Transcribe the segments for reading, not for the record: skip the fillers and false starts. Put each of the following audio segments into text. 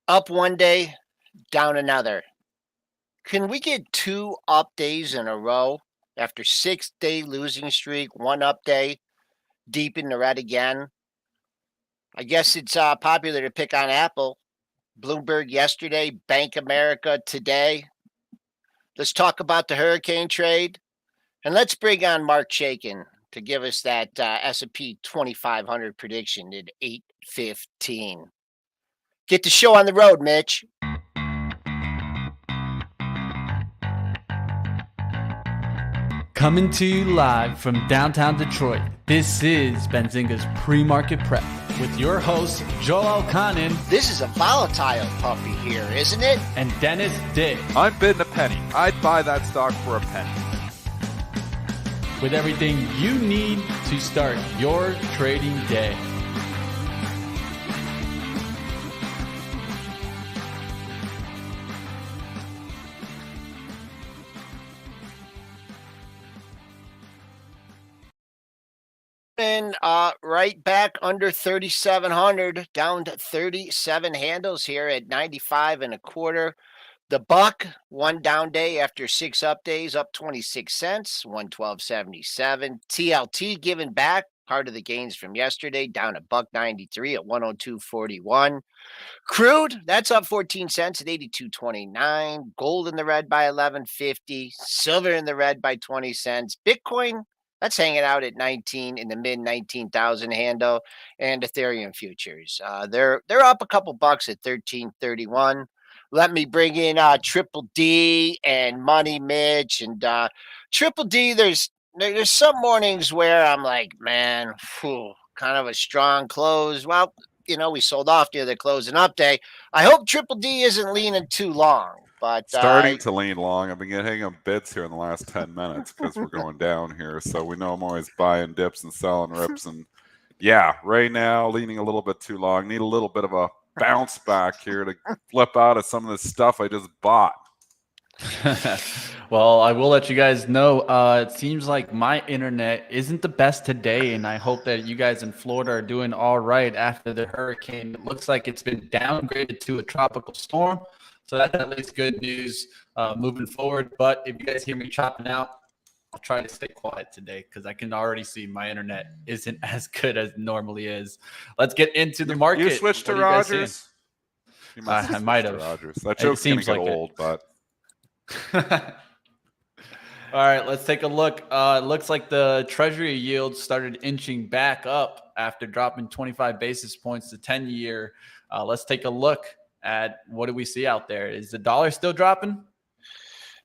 Up one day, down another. Can we get 2 up days in a row after 6-day losing streak? 1 up day, deep in the red again. I guess it's popular to pick on Apple. Bloomberg yesterday, Bank America today. Let's talk about the hurricane trade, and let's bring on Marc Chaikin to give us that S&P 2500 prediction at 8:15. Get the show on the road, Mitch. Coming to you live from downtown Detroit, this is Benzinga's Pre-Market Prep with your hosts, Joel Elkanin. This is a volatile puppy here, isn't it? And Dennis Dick. I'm bidding a penny. I'd buy that stock for a penny. With everything you need to start your trading day. And right back under 3,700, down to 37 handles here at 95 and a quarter. The buck, one down day after 6 up days, up 26 cents, 112.77. TLT giving back part of the gains from yesterday, down a $1.93 at 102.41. Crude, that's up 14 cents at 82.29. Gold in the red by 11.50. Silver in the red by 20 cents. Bitcoin, that's hanging out at 19 in the mid 19,000 handle, and Ethereum futures. They're up a couple bucks at 13.31. Let me bring in Triple D and Money Mitch and Triple D. There's some mornings where I'm like, man, kind of a strong close. Well, we sold off near the closing up day. I hope Triple D isn't leaning too long. But starting to lean long. I've been getting on bits here in the last 10 minutes because we're going down here. So we know I'm always buying dips and selling rips. And yeah, right now, leaning a little bit too long. Need a little bit of a bounce back here to flip out of some of this stuff I just bought. Well, I will let you guys know. It seems like my internet isn't the best today, and I hope that you guys in Florida are doing all right after the hurricane. It looks like it's been downgraded to a tropical storm. So that's at least good news moving forward. But if you guys hear me chopping out, I'll try to stay quiet today because I can already see my internet isn't as good as it normally is. Let's get into the market. You switched to Rogers? I might have. Rogers. That joke's going to get old, but. All right, let's take a look. It looks like the Treasury yield started inching back up after dropping 25 basis points to 10-year. Let's take a look at what do we see out there. Is the dollar still dropping?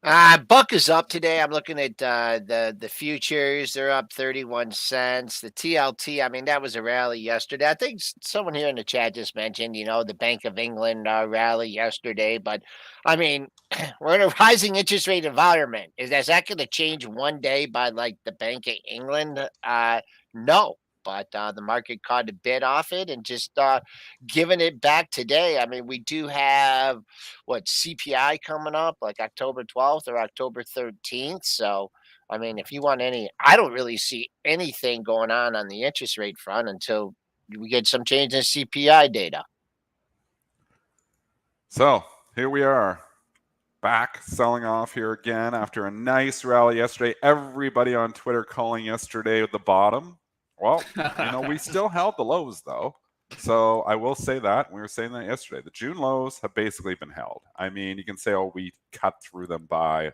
Buck is up today. I'm looking at the futures. They're up 31 cents. The TLT, I mean, that was a rally yesterday. I think someone here in the chat just mentioned, the Bank of England rally yesterday. But, I mean, we're in a rising interest rate environment. Is that going to change one day by, like, the Bank of England? No. But the market caught a bid off it and just giving it back today. I mean, we do have CPI coming up like October 12th or October 13th. So, I mean, if you want I don't really see anything going on the interest rate front until we get some change in CPI data. So here we are. Back selling off here again after a nice rally yesterday. Everybody on Twitter calling yesterday the bottom. Well, we still held the lows, though. So I will say that. We were saying that yesterday. The June lows have basically been held. I mean, you can say, oh, we cut through them by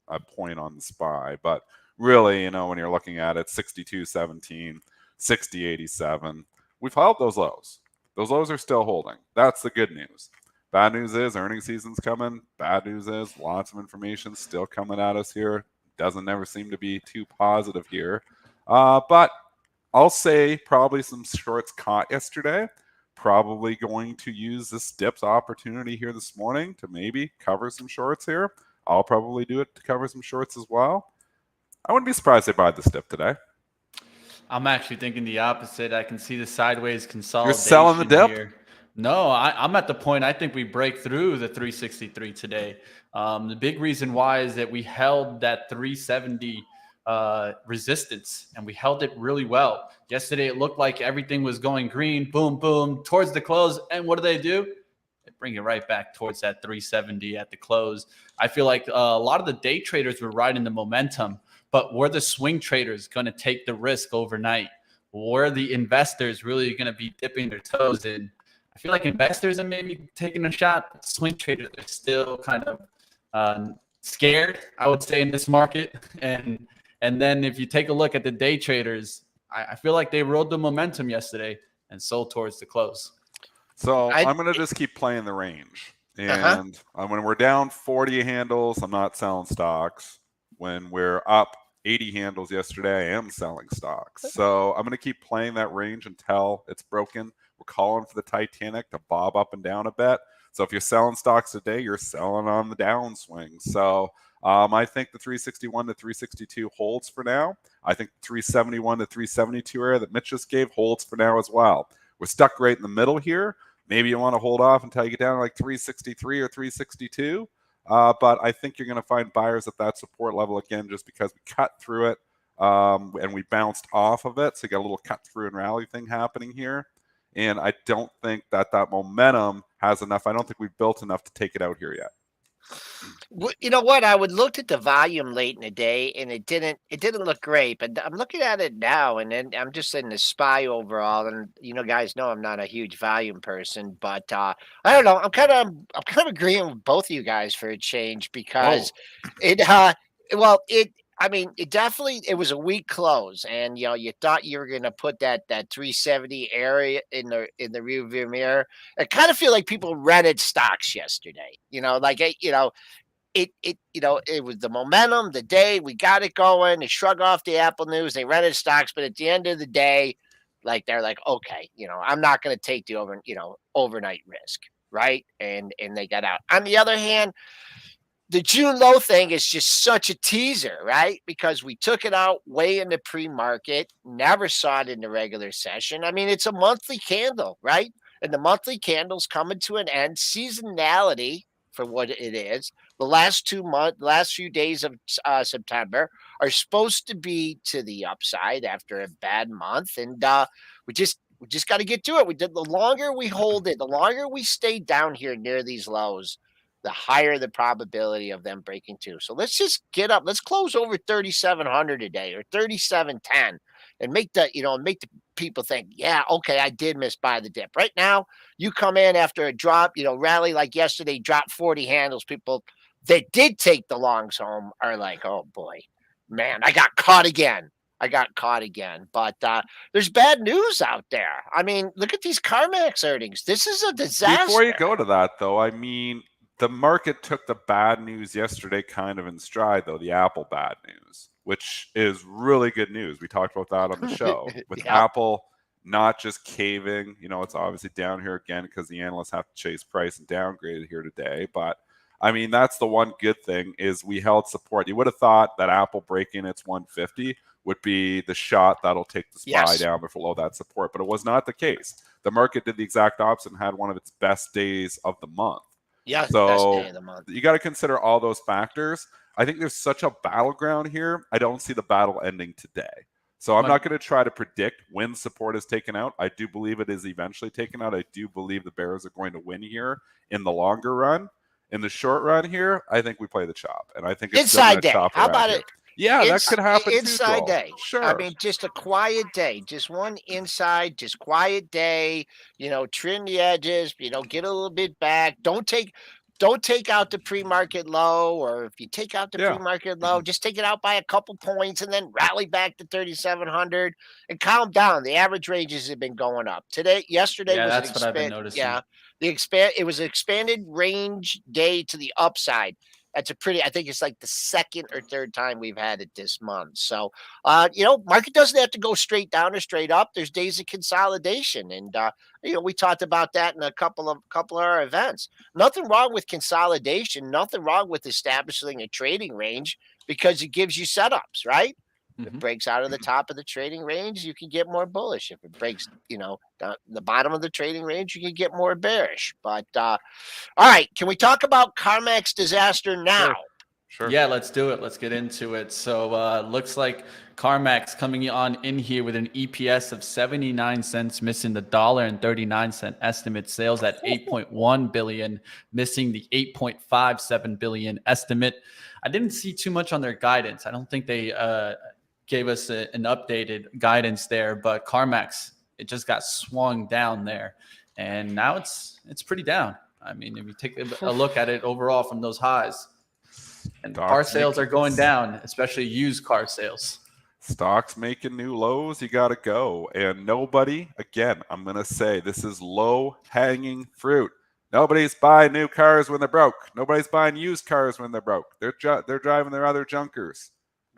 a point on the SPY. But really, when you're looking at it, 62.17, 60.87, we've held those lows. Those lows are still holding. That's the good news. Bad news is earnings season's coming. Bad news is lots of information still coming at us here. Doesn't never seem to be too positive here. But I'll say probably some shorts caught yesterday. Probably going to use this dips opportunity here this morning to maybe cover some shorts here. I'll probably do it to cover some shorts as well. I wouldn't be surprised if I buy this dip today. I'm actually thinking the opposite. I can see the sideways consolidation. You're selling the dip? Here. No, I'm at the point I think we break through the 363 today. The big reason why is that we held that 370 resistance, and we held it really well. Yesterday, it looked like everything was going green, boom, boom, towards the close. And what do? It bring it right back towards that 370 at the close. I feel like a lot of the day traders were riding the momentum, but were the swing traders going to take the risk overnight? Were the investors really going to be dipping their toes in? I feel like investors are maybe taking a shot, but swing traders are still kind of scared, I would say, in this market. And then if you take a look at the day traders, I feel like they rode the momentum yesterday and sold towards the close. So I'm going to just keep playing the range. And when we're down 40 handles, I'm not selling stocks. When we're up 80 handles yesterday, I am selling stocks. So I'm going to keep playing that range until it's broken. We're calling for the Titanic to bob up and down a bit. So if you're selling stocks today, you're selling on the downswing. So I think the 361 to 362 holds for now. I think the 371 to 372 area that Mitch just gave holds for now as well. We're stuck right in the middle here. Maybe you want to hold off until you get down to like 363 or 362. But I think you're going to find buyers at that support level again, just because we cut through it and we bounced off of it. So you got a little cut through and rally thing happening here. And I don't think that momentum has enough. I don't think we've built enough to take it out here yet. You know what? I would looked at the volume late in the day, and it didn't look great. But I'm looking at it now, and then I'm just in the SPY overall. And guys know I'm not a huge volume person, but I don't know. I'm kind of agreeing with both of you guys for a change because it definitely it was a weak close, and you thought you were going to put that 370 area in the rearview mirror. I kind of feel like people rented stocks yesterday. It was the momentum, the day we got it going. They shrug off the Apple news. They rented stocks, but at the end of the day, they're like, okay, I'm not going to take the overnight risk, right? And they got out. On the other hand, the June low thing is just such a teaser, right? Because we took it out way in the pre-market, never saw it in the regular session. I mean, it's a monthly candle, right? And the monthly candle's coming to an end. Seasonality for what it is. The last few days of September are supposed to be to the upside after a bad month, and we just got to get to it. The longer we hold it, the longer we stay down here near these lows, the higher the probability of them breaking through. So let's just get up. Let's close over 3,700 today or 3,710 and make the people think, yeah, okay, I did miss by the dip. Right now, you come in after a drop, rally like yesterday, drop 40 handles. People that did take the longs home are like, oh boy, man, I got caught again. But there's bad news out there. I mean, look at these CarMax earnings. This is a disaster. Before you go to that, though, I mean, the market took the bad news yesterday kind of in stride, though, the Apple bad news, which is really good news. We talked about that on the show with Apple not just caving. It's obviously down here again because the analysts have to chase price and downgrade it here today. But, I mean, that's the one good thing is we held support. You would have thought that Apple breaking its 150 would be the shot that'll take the SPY down below that support. But it was not the case. The market did the exact opposite and had one of its best days of the month. Yeah, so best day of the month. You got to consider all those factors. I think there's such a battleground here. I don't see the battle ending today. So I'm not going to try to predict when support is taken out. I do believe it is eventually taken out. I do believe the Bears are going to win here in the longer run. In the short run here, I think we play the chop. And I think it's inside day. Chop How about here. it? Yeah, that could happen inside too, day. Sure. I mean, just a quiet day, just one inside, just quiet day. Trim the edges. Get a little bit back. Don't take out the pre-market low, or if you take out the pre-market low, just take it out by a couple points and then rally back to 3,700 and calm down. The average ranges have been going up. Yesterday was that's what I've been noticing. Yeah, it was an expanded range day to the upside. That's I think it's like the second or third time we've had it this month. So, market doesn't have to go straight down or straight up. There's days of consolidation. And, we talked about that in a couple of our events. Nothing wrong with consolidation. Nothing wrong with establishing a trading range because it gives you setups, right? If it breaks out of the top of the trading range, you can get more bullish. If it breaks, down the bottom of the trading range, you can get more bearish. But all right, can we talk about CarMax disaster now? Sure. Yeah, let's do it. Let's get into it. So looks like CarMax coming on in here with an EPS of 79 cents, missing the $1.39 estimate. Sales at 8.1 billion, missing the 8.57 billion estimate. I didn't see too much on their guidance. I don't think they gave us an updated guidance there, but CarMax, it just got swung down there, and now it's pretty down. I mean, if you take a look at it overall from those highs. And car sales are going down, especially used car sales. Stocks making new lows, you got to go. And nobody, again, I'm going to say this is low hanging fruit. Nobody's buying new cars when they're broke. Nobody's buying used cars when they're broke. They're driving their other junkers.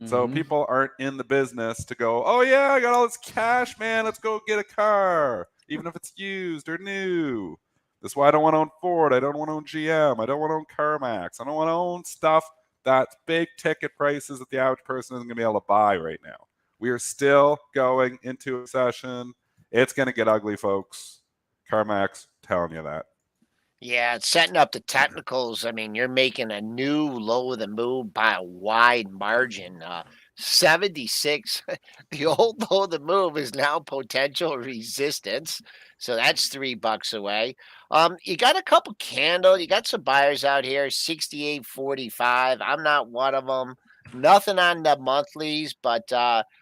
So people aren't in the business to go, oh yeah, I got all this cash, man. Let's go get a car, even if it's used or new. That's why I don't want to own Ford. I don't want to own GM. I don't want to own CarMax. I don't want to own stuff that's big ticket prices that the average person isn't going to be able to buy right now. We are still going into a recession. It's going to get ugly, folks. CarMax telling you that. Yeah, it's setting up the technicals. I mean, you're making a new low of the move by a wide margin. 76, the old low of the move is now potential resistance. So that's $3 away. You got a couple candle. You got some buyers out here, 68.45. I'm not one of them. Nothing on the monthlies, but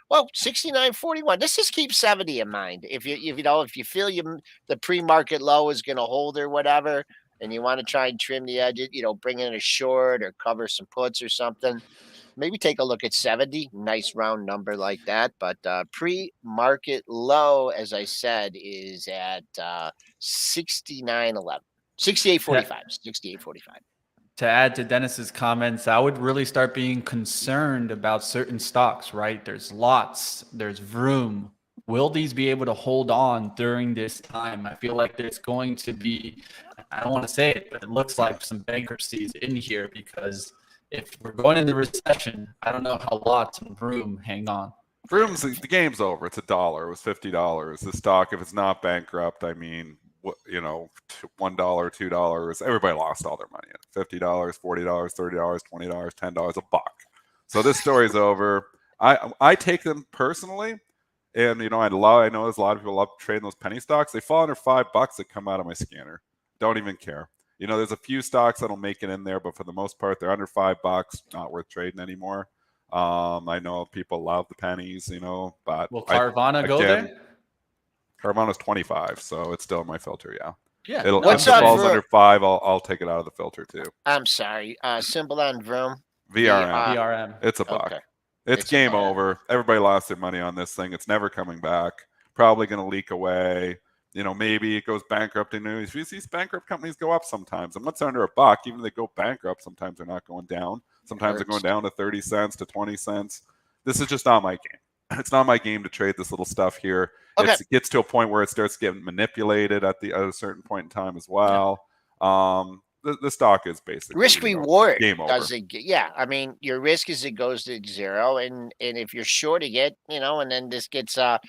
well, 69.41. Let's just keep 70 in mind. If you feel the pre-market low is going to hold or whatever, and you want to try and trim the edges, bring in a short or cover some puts or something, maybe take a look at 70. Nice round number like that. But pre-market low, as I said, is at 69.11. 68.45. 68.45. To add to Dennis's comments, I would really start being concerned about certain stocks, right? There's lots, there's Vroom. Will these be able to hold on during this time? I feel like there's going to be, I don't want to say it, but it looks like some bankruptcies in here, because if we're going into recession, I don't know how lots and Vroom hang on. Vroom's, the game's over. It's $1. It was $50. The stock, if it's not bankrupt, I mean, $1, $2, everybody lost all their money. $50, $40, $30, $20, $10, a buck. So this story's over. I take them personally, and I know there's a lot of people love trading those penny stocks. They fall under $5 that come out of my scanner. Don't even care. There's a few stocks that'll make it in there, but for the most part, they're under $5. Not worth trading anymore. I know people love the pennies, but will Carvana go there? Carvana's 25, so it's still in my filter. Yeah. Yeah. If it falls under 5, I'll take it out of the filter too. I'm sorry. Symbol on Vroom. VRM. It's a buck. Okay. It's game over. Everybody lost their money on this thing. It's never coming back. Probably going to leak away. Maybe it goes bankrupt. You see these bankrupt companies go up sometimes. And once they're under a buck, even if they go bankrupt, sometimes they're not going down. Sometimes they're going down to 30 cents to 20 cents. This is just not my game. It's not my game to trade this little stuff here. Okay. It gets to a point where it starts getting manipulated at a certain point in time as well. The stock is basically risk reward. Game over. Yeah, I mean, your risk is it goes to zero, and if you're shorting it, and then this gets hot,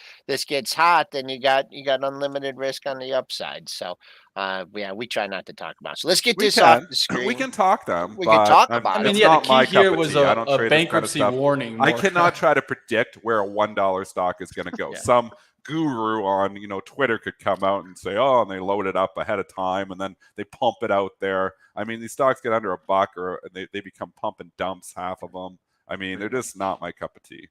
then you got unlimited risk on the upside. So we try not to talk about it. So let's get this off the screen. We can talk them. We can talk about it. I mean, the key here was a bankruptcy warning. I cannot try to predict where a $1 stock is going to go. Some guru on Twitter could come out and say, and they load it up ahead of time and then they pump it out there. I mean, these stocks get under a buck, or they become pump and dumps, half of them. I mean, they're just not my cup of tea.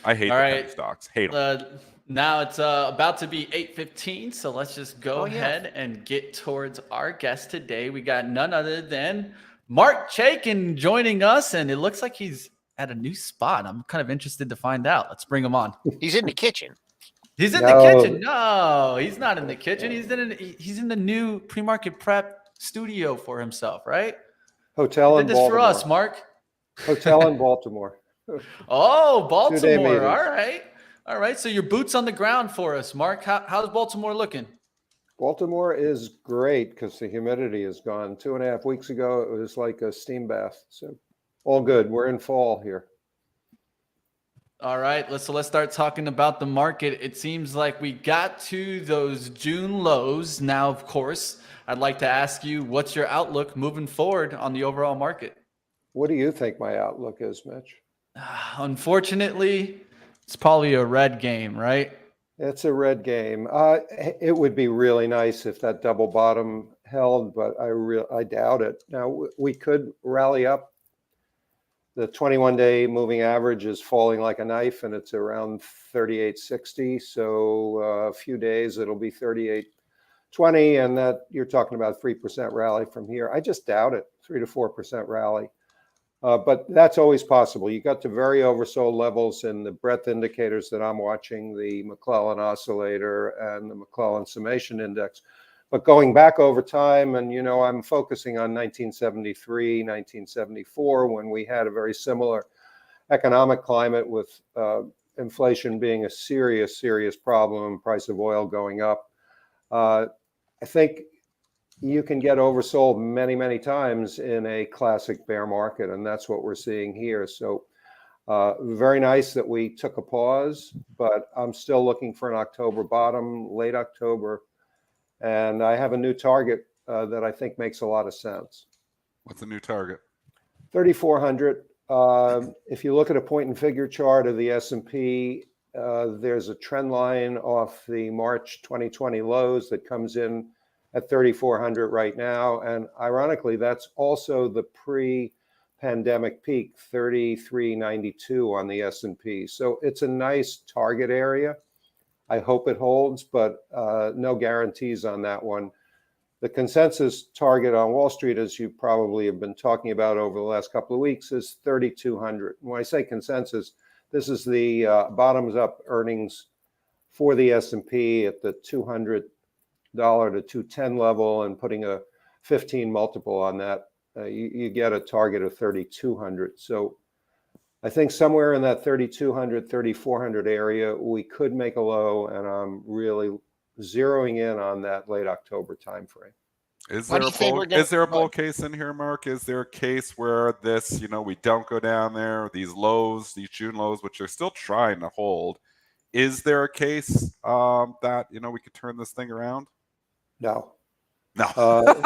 I hate penny stocks. Hate them. Now it's about to be 8:15, so let's just go ahead and get towards our guest today. We got none other than Marc Chaikin joining us, and it looks like he's at a new spot. I'm kind of interested to find out. Let's bring him on. He's in the kitchen. He's in the kitchen. No, he's not in the kitchen. He's in the new pre-market prep studio for himself, right? Hotel in Baltimore. Did this for us, Mark. Hotel in Baltimore. Oh, Baltimore. All right. So your boots on the ground for us, Mark. How's Baltimore looking? Baltimore is great because the humidity is gone. 2.5 weeks ago, it was like a steam bath. So all good. We're in fall here. All right, let's start talking about the market. It seems like we got to those June lows. Now, of course, I'd like to ask you, what's your outlook moving forward on the overall market? What do you think my outlook is, Mitch? Unfortunately, it's probably a red game, right? It's a red game. It would be really nice if that double bottom held, but I doubt it. Now, we could rally up. The 21-day moving average is falling like a knife, and it's around 38.60. So a few days, it'll be 38.20, and that you're talking about 3% rally from here. I just doubt it, 3 to 4% rally. But that's always possible. You got to very oversold levels in the breadth indicators that I'm watching, the McClellan oscillator and the McClellan summation index. But going back over time, and I'm focusing on 1973, 1974, when we had a very similar economic climate with inflation being a serious, serious problem, price of oil going up. I think you can get oversold many, many times in a classic bear market, and that's what we're seeing here. So very nice that we took a pause, but I'm still looking for an October bottom, late October, and I have a new target that I think makes a lot of sense. What's the new target? 3,400. If you look at a point and figure chart of the S&P, there's a trend line off the March 2020 lows that comes in at 3,400 right now. And ironically, that's also the pre-pandemic peak, 3,392 on the S&P. So it's a nice target area. I hope it holds, but no guarantees on that one. The consensus target on Wall Street, as you probably have been talking about over the last couple of weeks, is 3,200. When I say consensus, this is the bottoms up earnings for the S&P at the $200 to 210 level, and putting a 15 multiple on that, you get a target of 3,200. So I think somewhere in that 3,200, 3,400 area, we could make a low, and I'm really zeroing in on that late October timeframe. Is there a bull case in here, Mark? Is there a case where this, we don't go down there, these lows, these June lows, which are still trying to hold? Is there a case that, we could turn this thing around? No.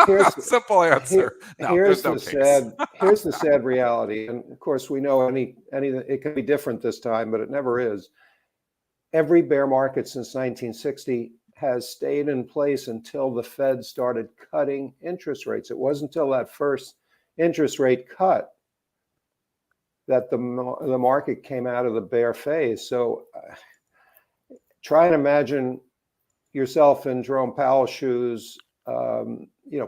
Here's simple answer. Here's the sad reality. And of course, we know it can be different this time, but it never is. Every bear market since 1960 has stayed in place until the Fed started cutting interest rates. It wasn't until that first interest rate cut that the market came out of the bear phase. So try and imagine yourself in Jerome Powell's shoes.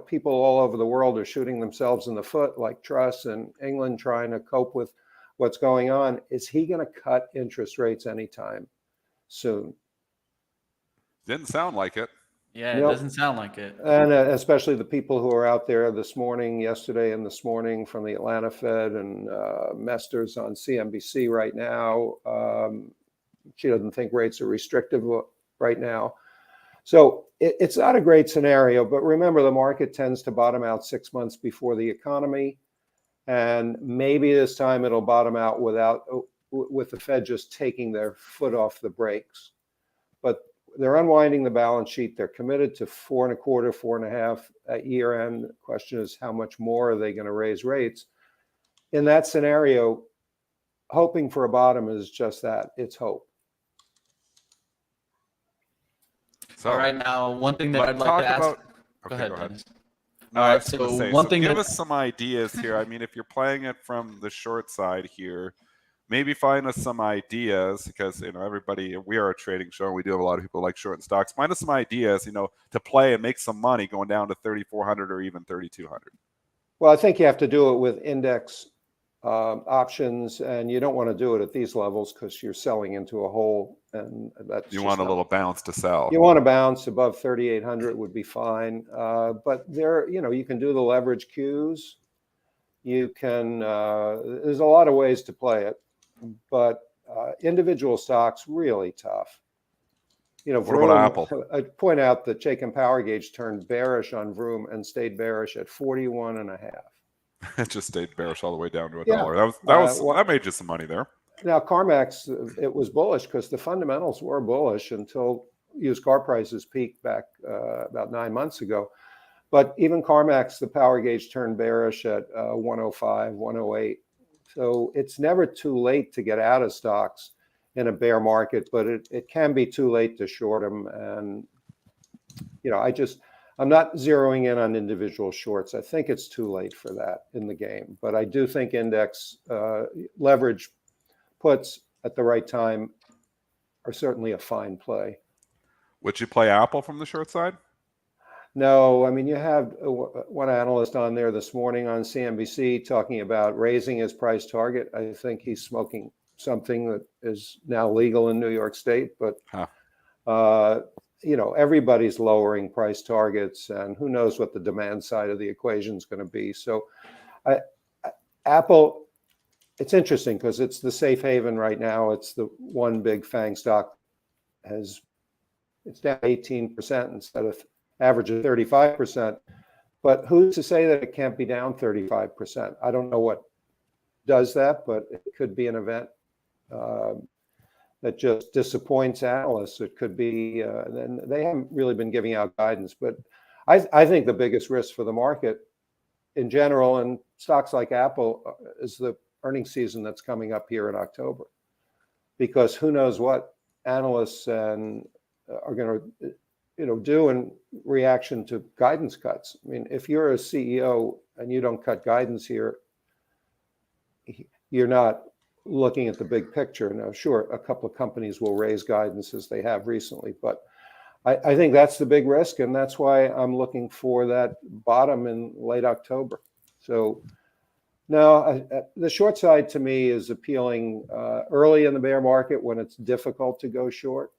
People all over the world are shooting themselves in the foot, like Truss in England, trying to cope with what's going on. Is he going to cut interest rates anytime soon? Didn't sound like it. Yeah, it doesn't sound like it. And especially the people who are out there yesterday and this morning from the Atlanta Fed, and Mester's on CNBC right now. She doesn't think rates are restrictive right now. So it's not a great scenario, but remember, the market tends to bottom out 6 months before the economy. And maybe this time it'll bottom out with the Fed just taking their foot off the brakes. But they're unwinding the balance sheet. They're committed to 4.25, 4.5 at year end. The question is, how much more are they going to raise rates? In that scenario, hoping for a bottom is just that. It's hope. So, all right, now, one thing that I'd like to ask. Go ahead. No, all right, so one thing. Give us some ideas here. I mean, if you're playing it from the short side here, maybe find us some ideas, because everybody, we are a trading show, and we do have a lot of people like shorting stocks. Find us some ideas, to play and make some money going down to 3,400 or even 3,200. Well, I think you have to do it with index options, and you don't want to do it at these levels because you're selling into a hole, and that's you want a little bounce to sell. You want to bounce above 3,800 would be fine, but there, you can do the leverage Qs. You can. There's a lot of ways to play it, but individual stocks really tough. What about Apple? I point out that Chaikin Power Gauge turned bearish on Vroom and stayed bearish at 41.5. It just stayed bearish all the way down to $1. That made you some money there. Now, CarMax, it was bullish because the fundamentals were bullish until used car prices peaked back about 9 months ago. But even CarMax, the power gauge, turned bearish at 105, 108. So it's never too late to get out of stocks in a bear market, but it can be too late to short them. And, I'm not zeroing in on individual shorts. I think it's too late for that in the game. But I do think index leverage puts at the right time are certainly a fine play. Would you play Apple from the short side? No, I mean, you have one analyst on there this morning on CNBC talking about raising his price target. I think he's smoking something that is now legal in New York State, but everybody's lowering price targets, and who knows what the demand side of the equation is going to be. So Apple, it's interesting because it's the safe haven right now. It's the one big FANG stock it's down 18% instead of average of 35%. But who's to say that it can't be down 35%? I don't know what does that, but it could be an event that just disappoints analysts. It could be, and they haven't really been giving out guidance, but I think the biggest risk for the market in general, and stocks like Apple, is the earnings season that's coming up here in October, because who knows what analysts are going to do in reaction to guidance cuts. I mean, if you're a CEO and you don't cut guidance here, you're not looking at the big picture. Now, sure, a couple of companies will raise guidance as they have recently, but I think that's the big risk, and that's why I'm looking for that bottom in late October. So no, the short side to me is appealing early in the bear market when it's difficult to go short.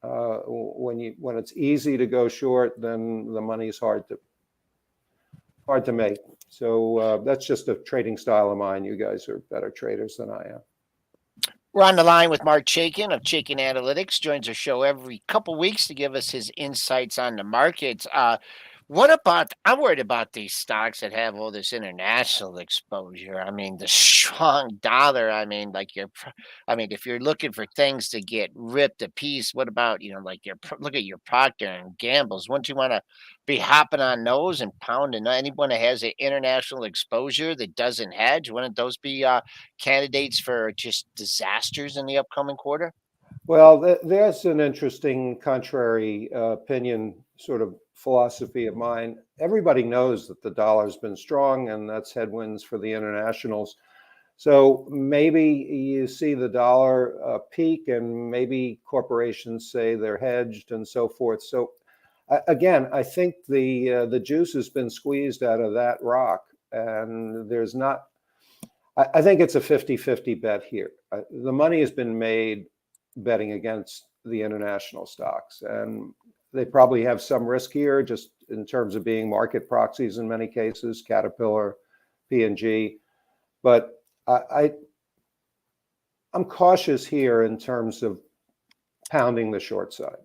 When it's easy to go short, then the money is hard to make. So that's just a trading style of mine. You guys are better traders than I am. We're on the line with Marc Chaikin of Chaikin Analytics. Joins our show every couple weeks to give us his insights on the markets. I'm worried about these stocks that have all this international exposure. I mean, the strong dollar. I mean, if you're looking for things to get ripped to piece, what about, look at your Procter and Gamble's. Wouldn't you want to be hopping on those and pounding anyone that has an international exposure that doesn't hedge? Wouldn't those be candidates for just disasters in the upcoming quarter? Well, there's an interesting contrary opinion sort of philosophy of mine. Everybody knows that the dollar's been strong, and that's headwinds for the internationals. So maybe you see the dollar peak, and maybe corporations say they're hedged and so forth. So again, I think the juice has been squeezed out of that rock, and there's not. I think it's a 50-50 bet here. The money has been made betting against the international stocks, and they probably have some risk here just in terms of being market proxies in many cases, Caterpillar, P&G. But I'm cautious here in terms of pounding the short side.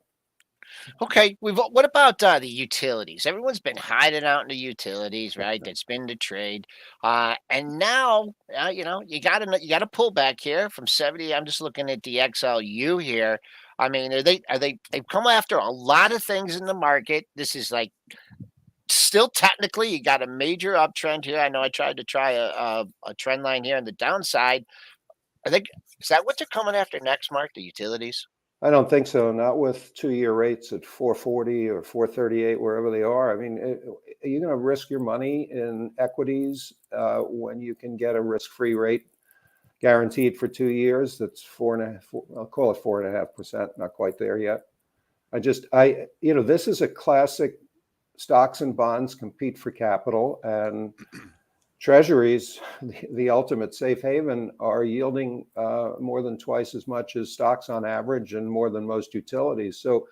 Okay, what about the utilities? Everyone's been hiding out in the utilities, right? That's been the trade, and now you got to pull back here from 70. I'm just looking at the XLU here. I mean, they've come after a lot of things in the market. This is like still technically you got a major uptrend here. I know I tried to try a trend line here on the downside. I think is that what they're coming after next, Mark? The utilities. I don't think so. Not with 2-year rates at 440 or 438, wherever they are. I mean, are you going to risk your money in equities when you can get a risk-free rate guaranteed for 2 years? That's 4.5. I'll call it 4.5%. Not quite there yet. This is a classic. Stocks and bonds compete for capital, and treasuries, the ultimate safe haven, are yielding more than twice as much as stocks on average, and more than most utilities. So,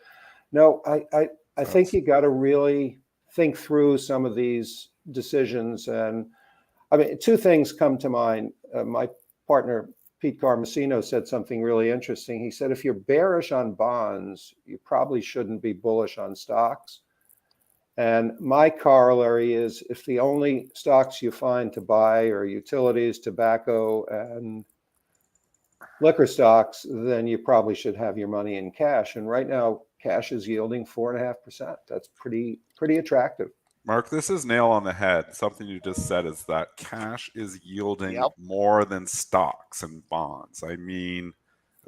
no, I think you got to really think through some of these decisions. And I mean, two things come to mind. My partner, Pete Carmasino, said something really interesting. He said, if you're bearish on bonds, you probably shouldn't be bullish on stocks. And my corollary is, if the only stocks you find to buy are utilities, tobacco, and liquor stocks, then you probably should have your money in cash. And right now, cash is yielding 4.5%. That's pretty attractive. Mark, this is nail on the head. Something you just said is that cash is yielding Yep. more than stocks and bonds. I mean,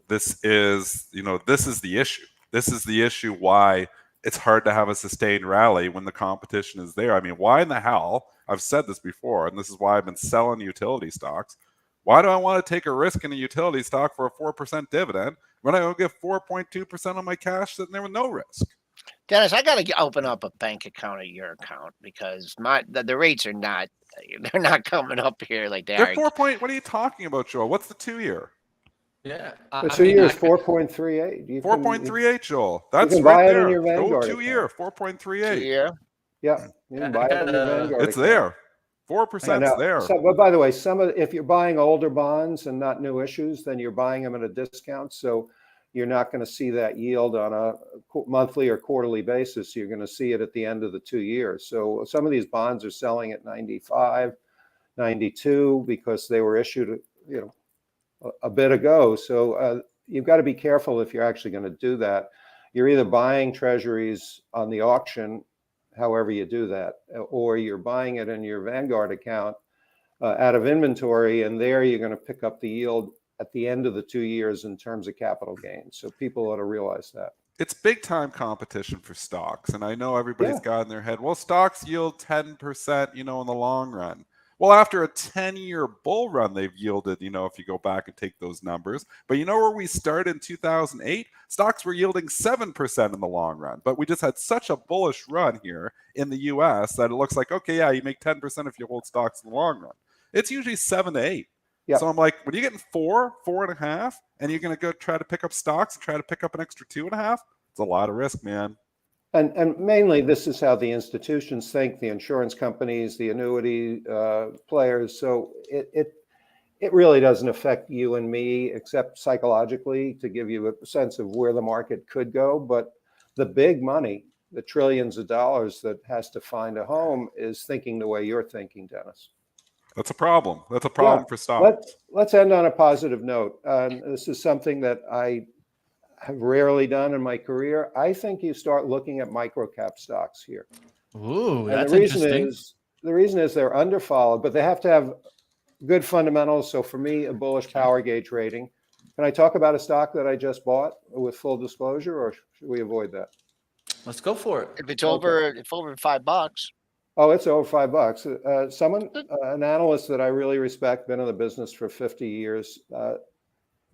this is the issue. This is the issue why it's hard to have a sustained rally when the competition is there. I mean, why in the hell? I've said this before, and this is why I've been selling utility stocks. Why do I want to take a risk in a utility stock for a 4% dividend when I will get 4.2% on my cash sitting there with no risk? Dennis, I got to open up a bank account at your account because the rates are not they're not coming up here like they They're are. 4 point. What are you talking about, Joel? What's the 2-year? Yeah, The I 2 mean, years 4.38. You can 4.38, Joel. you That's can right buy it in there. your Go Vanguard 2-year, account. 4.38. 2-year. Yeah, you can I buy it in your got Vanguard It's account. there. Yeah, 4%'s now, there. but by the way, if you're buying older bonds and not new issues, then you're buying them at a discount. So you're not going to see that yield on a monthly or quarterly basis. You're going to see it at the end of the 2 years. So some of these bonds are selling at 95, 92 because they were issued, a bit ago. So you've got to be careful if you're actually going to do that. You're either buying treasuries on the auction, however you do that, or you're buying it in your Vanguard account out of inventory, and there you're going to pick up the yield at the end of the 2 years in terms of capital gains. So people ought to realize that. It's big time competition for stocks. And I know everybody's Yeah. got in their head, well, stocks yield 10%, in the long run. Well, after a 10-year bull run, they've yielded, if you go back and take those numbers. But you know where we started in 2008? Stocks were yielding 7% in the long run. But we just had such a bullish run here in the US that it looks like, okay, yeah, you make 10% if you hold stocks in the long run. It's usually 7 to 8. Yep. So I'm like, when you're getting 4.5, and you're going to go try to pick up stocks and try to pick up an extra 2.5, it's a lot of risk, man. And mainly this is how the institutions think, the insurance companies, the annuity players. So it really doesn't affect you and me, except psychologically, to give you a sense of where the market could go. But the big money, the trillions of dollars that has to find a home, is thinking the way you're thinking, Dennis. That's a problem. That's a problem for stocks. Let's end on a positive note. This is something that I have rarely done in my career. I think you start looking at microcap stocks here. Ooh, And that's the reason interesting. is they're underfollowed, but they have to have good fundamentals. So for me, a bullish power gauge rating. Can I talk about a stock that I just bought with full disclosure, or should we avoid that? Let's go for it. If it's over $5. Oh, it's over $5. An analyst that I really respect, been in the business for 50 years,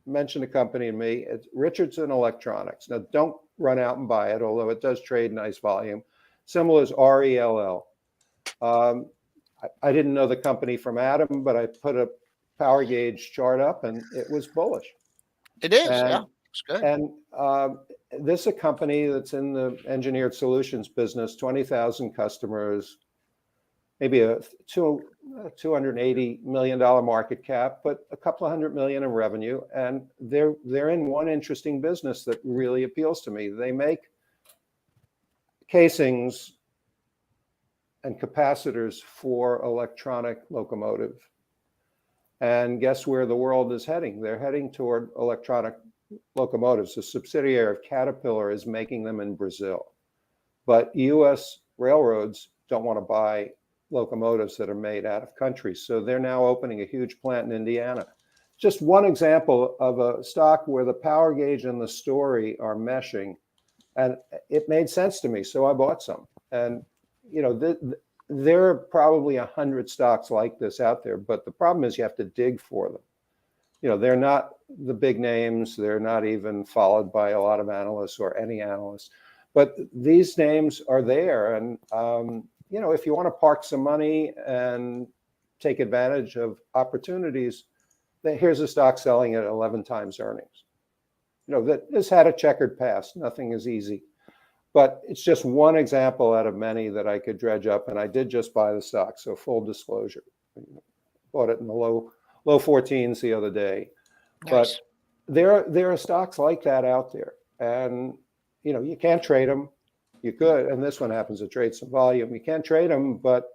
mentioned a company to me. It's Richardson Electronics. Now, don't run out and buy it, although it does trade nice volume. Symbol is RELL. I didn't know the company from Adam, but I put a power gauge chart up, and it was bullish. It is, yeah. It's good. And this is a company that's in the engineered solutions business, 20,000 customers, maybe a $280 million market cap, but a couple of $100 million in revenue. And they're in one interesting business that really appeals to me. They make casings and capacitors for electronic locomotive. And guess where the world is heading? They're heading toward electronic locomotives. A subsidiary of Caterpillar is making them in Brazil. But US railroads don't want to buy locomotives that are made out of country. So they're now opening a huge plant in Indiana. Just one example of a stock where the power gauge and the story are meshing. And it made sense to me. So I bought some. And, there are probably 100 stocks like this out there. But the problem is you have to dig for them. They're not the big names. They're not even followed by a lot of analysts or any analysts. But these names are there. And, if you want to park some money and take advantage of opportunities, then here's a stock selling at 11 times earnings. That has had a checkered past. Nothing is easy. But it's just one example out of many that I could dredge up. And I did just buy the stock. So full disclosure. Bought it in the low 14s the other day. Nice. But there are stocks like that out there. And, you can't trade them. You could, and this one happens to trade some volume. You can't trade them, but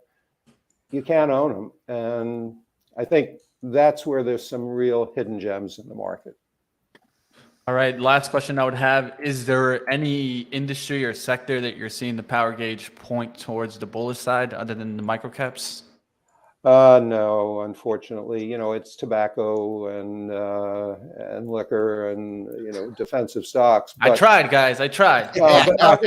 you can't own them. And I think that's where there's some real hidden gems in the market. All right. Last question I would have, is there any industry or sector that you're seeing the power gauge point towards the bullish side other than the microcaps? No, unfortunately, it's tobacco and liquor and defensive stocks. I But tried, guys. I tried. but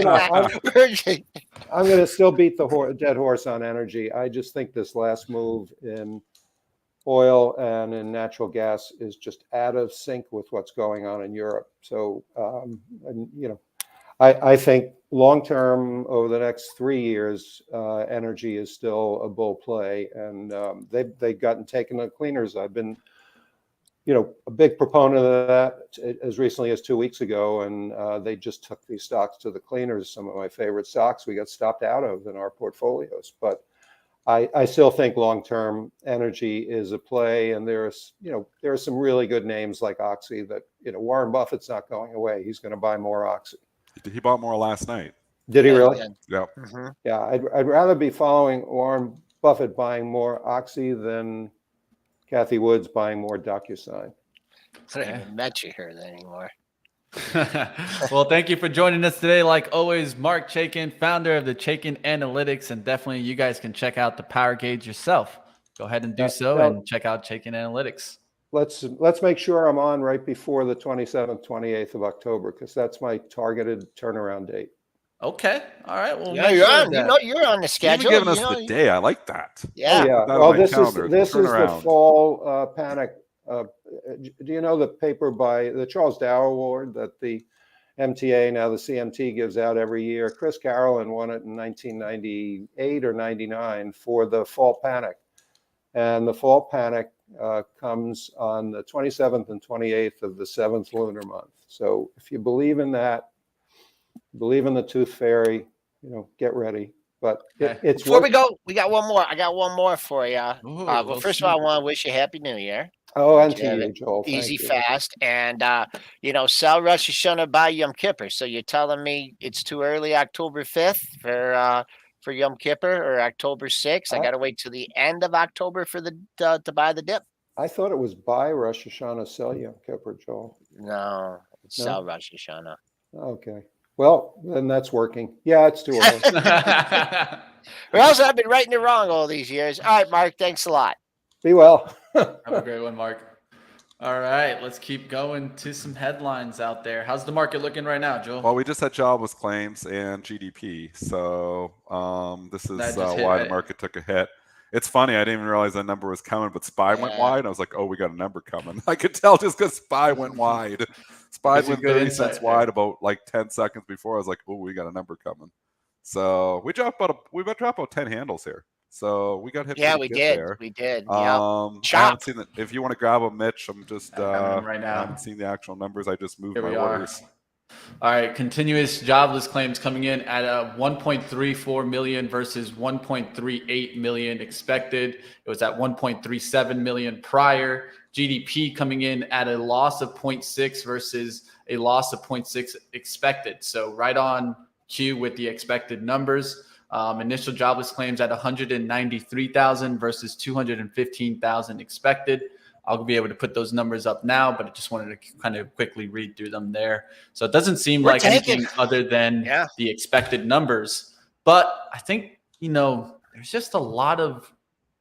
Exactly. I'm going to still beat the dead horse on energy. I just think this last move in oil and in natural gas is just out of sync with what's going on in Europe. So, I think long term, over the next 3 years, energy is still a bull play, and they've gotten taken to cleaners. I've been, a big proponent of that as recently as 2 weeks ago, and they just took these stocks to the cleaners. Some of my favorite stocks we got stopped out of in our portfolios, but I still think long-term energy is a play, and there are some really good names like Oxy that, Warren Buffett's not going away. He's going to buy more Oxy. He bought more last night. Did he really? Yeah. Mm-hmm. Yeah, I'd rather be following Warren Buffett buying more Oxy than Kathy Woods buying more DocuSign. I don't even met you here anymore. Well, thank you for joining us today. Like always, Marc Chaikin, founder of the Chaikin Analytics, and definitely you guys can check out the Power Gauge yourself. Go ahead and do so and check out Chaikin Analytics. Let's make sure I'm on right before the 27th, 28th of October, because that's my targeted turnaround date. Okay. All right. Well, yeah, you're on. You're on the schedule. You've given us the day. I like that. Yeah. Oh, yeah. Well, this is the fall panic. Do you know the paper by the Charles Dow Award that the MTA, now the CMT, gives out every year? Chris Carolyn won it in 1998 or 99 for the fall panic. And the fall panic comes on the 27th and 28th of the 7th lunar month. So if you believe in that, believe in the tooth fairy, get ready. But it's before we go, we got one more. I got one more for you. Well, first of all, I want to wish you Happy New Year. Oh, and to you, Joel. Easy, fast, and sell Rosh Hashanah by Yom Kippur. So you're telling me it's too early, October 5th for Yom Kippur, or October 6th? I got to wait till the end of October for to buy the dip. I thought it was buy Rosh Hashanah, sell Yom Kippur, Joel. No, it's sell Rosh Hashanah. Okay. Well, then that's working. Yeah, it's too early. Or else I've been writing it wrong all these years. All right, Mark, thanks a lot. Be well. Have a great one, Mark. All right, let's keep going to some headlines out there. How's the market looking right now, Joel? Well, we just had jobless claims and GDP, so this is why the market took a hit. It's funny, I didn't even realize that number was coming, but SPY went wide. I was like, oh, we got a number coming. I could tell just because SPY went wide. SPY went 30 cents wide about like 10 seconds before. I was like, oh, we got a number coming. So we dropped about 10 handles here. So we got hit. Yeah, we did. There. We did. I haven't seen that. If you want to grab a Mitch, I'm just right now. I haven't seen the actual numbers. I just moved my orders. All right, continuous jobless claims coming in at 1.34 million versus 1.38 million expected. It was at 1.37 million prior. GDP coming in at a loss of 0.6 versus a loss of 0.6 expected. So right on cue with the expected numbers. Initial jobless claims at 193,000 versus 215,000 expected. I'll be able to put those numbers up now, but I just wanted to kind of quickly read through them there. So it doesn't seem like anything other than the expected numbers. But I think, there's just a lot of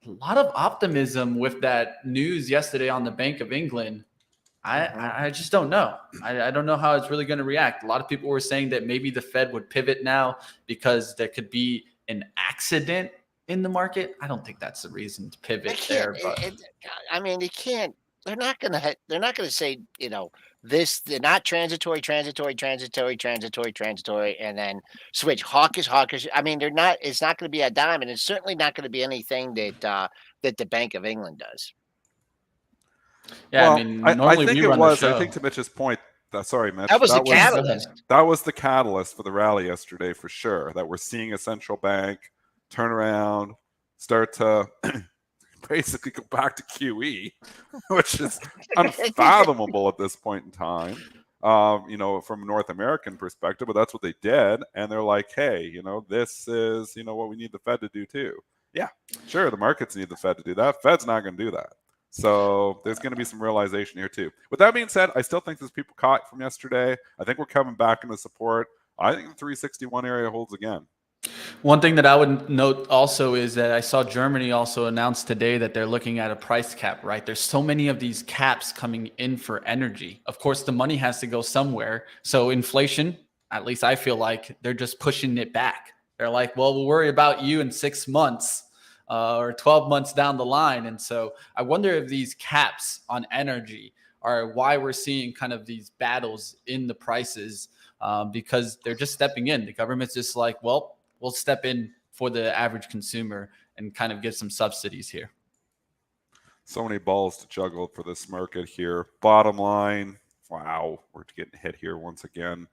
optimism with that news yesterday on the Bank of England. I just don't know. I don't know how it's really going to react. A lot of people were saying that maybe the Fed would pivot now because there could be an accident in the market. I don't think that's the reason to pivot there. But they can't. They're not going to say this. They're not transitory, and then switch hawkish. I mean, they're not. It's not going to be a dime, and it's certainly not going to be anything that the Bank of England does. Yeah, well, I think it was. I think to Mitch's point. Sorry, Mitch. That was the catalyst. That was the catalyst for the rally yesterday, for sure. That we're seeing a central bank turn around, start to basically go back to QE, which is unfathomable at this point in time. From a North American perspective, but that's what they did, and they're like, hey, this is what we need the Fed to do too. Yeah, sure, the markets need the Fed to do that. Fed's not going to do that. So there's going to be some realization here too. With that being said, I still think there's people caught from yesterday. I think we're coming back into support. I think the 361 area holds again. One thing that I would note also is that I saw Germany also announce today that they're looking at a price cap, right? There's so many of these caps coming in for energy. Of course, the money has to go somewhere. So inflation, at least I feel like they're just pushing it back. They're like, well, we'll worry about you in 6 months or 12 months down the line. And so I wonder if these caps on energy are why we're seeing kind of these battles in the prices because they're just stepping in. The government's just like, well, we'll step in for the average consumer and kind of get some subsidies here. So many balls to juggle for this market here. Bottom line, wow, we're getting hit here once again.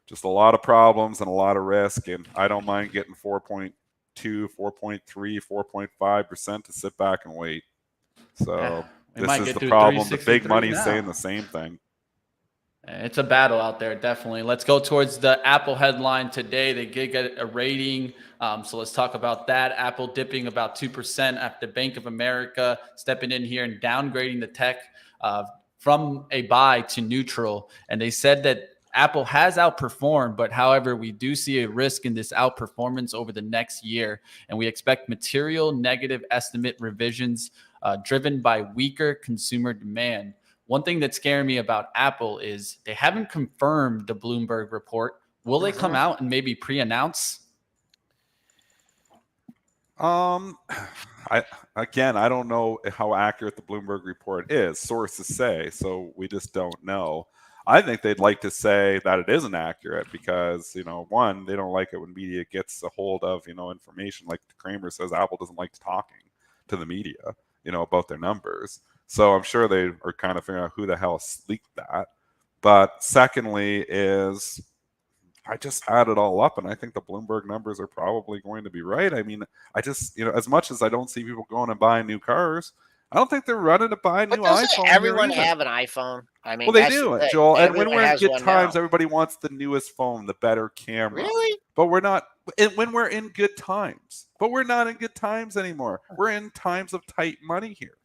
Just a lot of problems and a lot of risk, and I don't mind getting 4.2, 4.3, 4.5% to sit back and wait. So this is the problem. The big money's saying the same thing. It's a battle out there, definitely. Let's go towards the Apple headline today. They did get a rating. So let's talk about that. Apple dipping about 2% after Bank of America stepping in here and downgrading the tech from a buy to neutral. And they said that Apple has outperformed, but however, we do see a risk in this outperformance over the next year. And we expect material negative estimate revisions driven by weaker consumer demand. One thing that's scaring me about Apple is they haven't confirmed the Bloomberg report. Will they come out and maybe pre-announce? I don't know how accurate the Bloomberg report is. Sources say, so we just don't know. I think they'd like to say that it isn't accurate because, one, they don't like it when media gets a hold of, information like Kramer says Apple doesn't like talking to the media, about their numbers. So I'm sure they are kind of figuring out who the hell leaked that. But secondly is I just add it all up, and I think the Bloomberg numbers are probably going to be right. I mean, I just, as much as I don't see people going and buying new cars, I don't think they're running to buy a new iPhone. Doesn't everyone have an iPhone? I mean, well, they do, Joel. And when we're in good times, now. Everybody wants the newest phone, the better camera. Really? But we're not. When we're in good times, but we're not in good times anymore. We're in times of tight money here.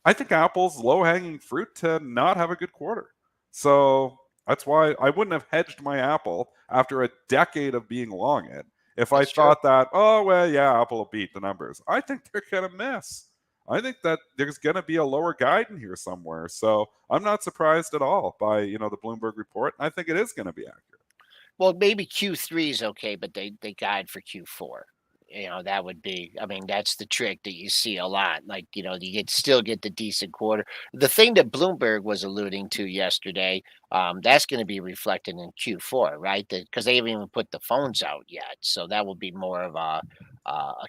I think Apple's low-hanging fruit to not have a good quarter. So that's why I wouldn't have hedged my Apple after a decade of being long it if I thought that, oh, well, yeah, Apple will beat the numbers. I think they're going to miss. I think that there's going to be a lower guide in here somewhere. So I'm not surprised at all by, the Bloomberg report. I think it is going to be accurate. Well, maybe Q3 is okay, but they guide for Q4. That would be, that's the trick that you see a lot. Like, you still get the decent quarter. The thing that Bloomberg was alluding to yesterday, that's going to be reflected in Q4, right? Because they haven't even put the phones out yet. So that will be more of a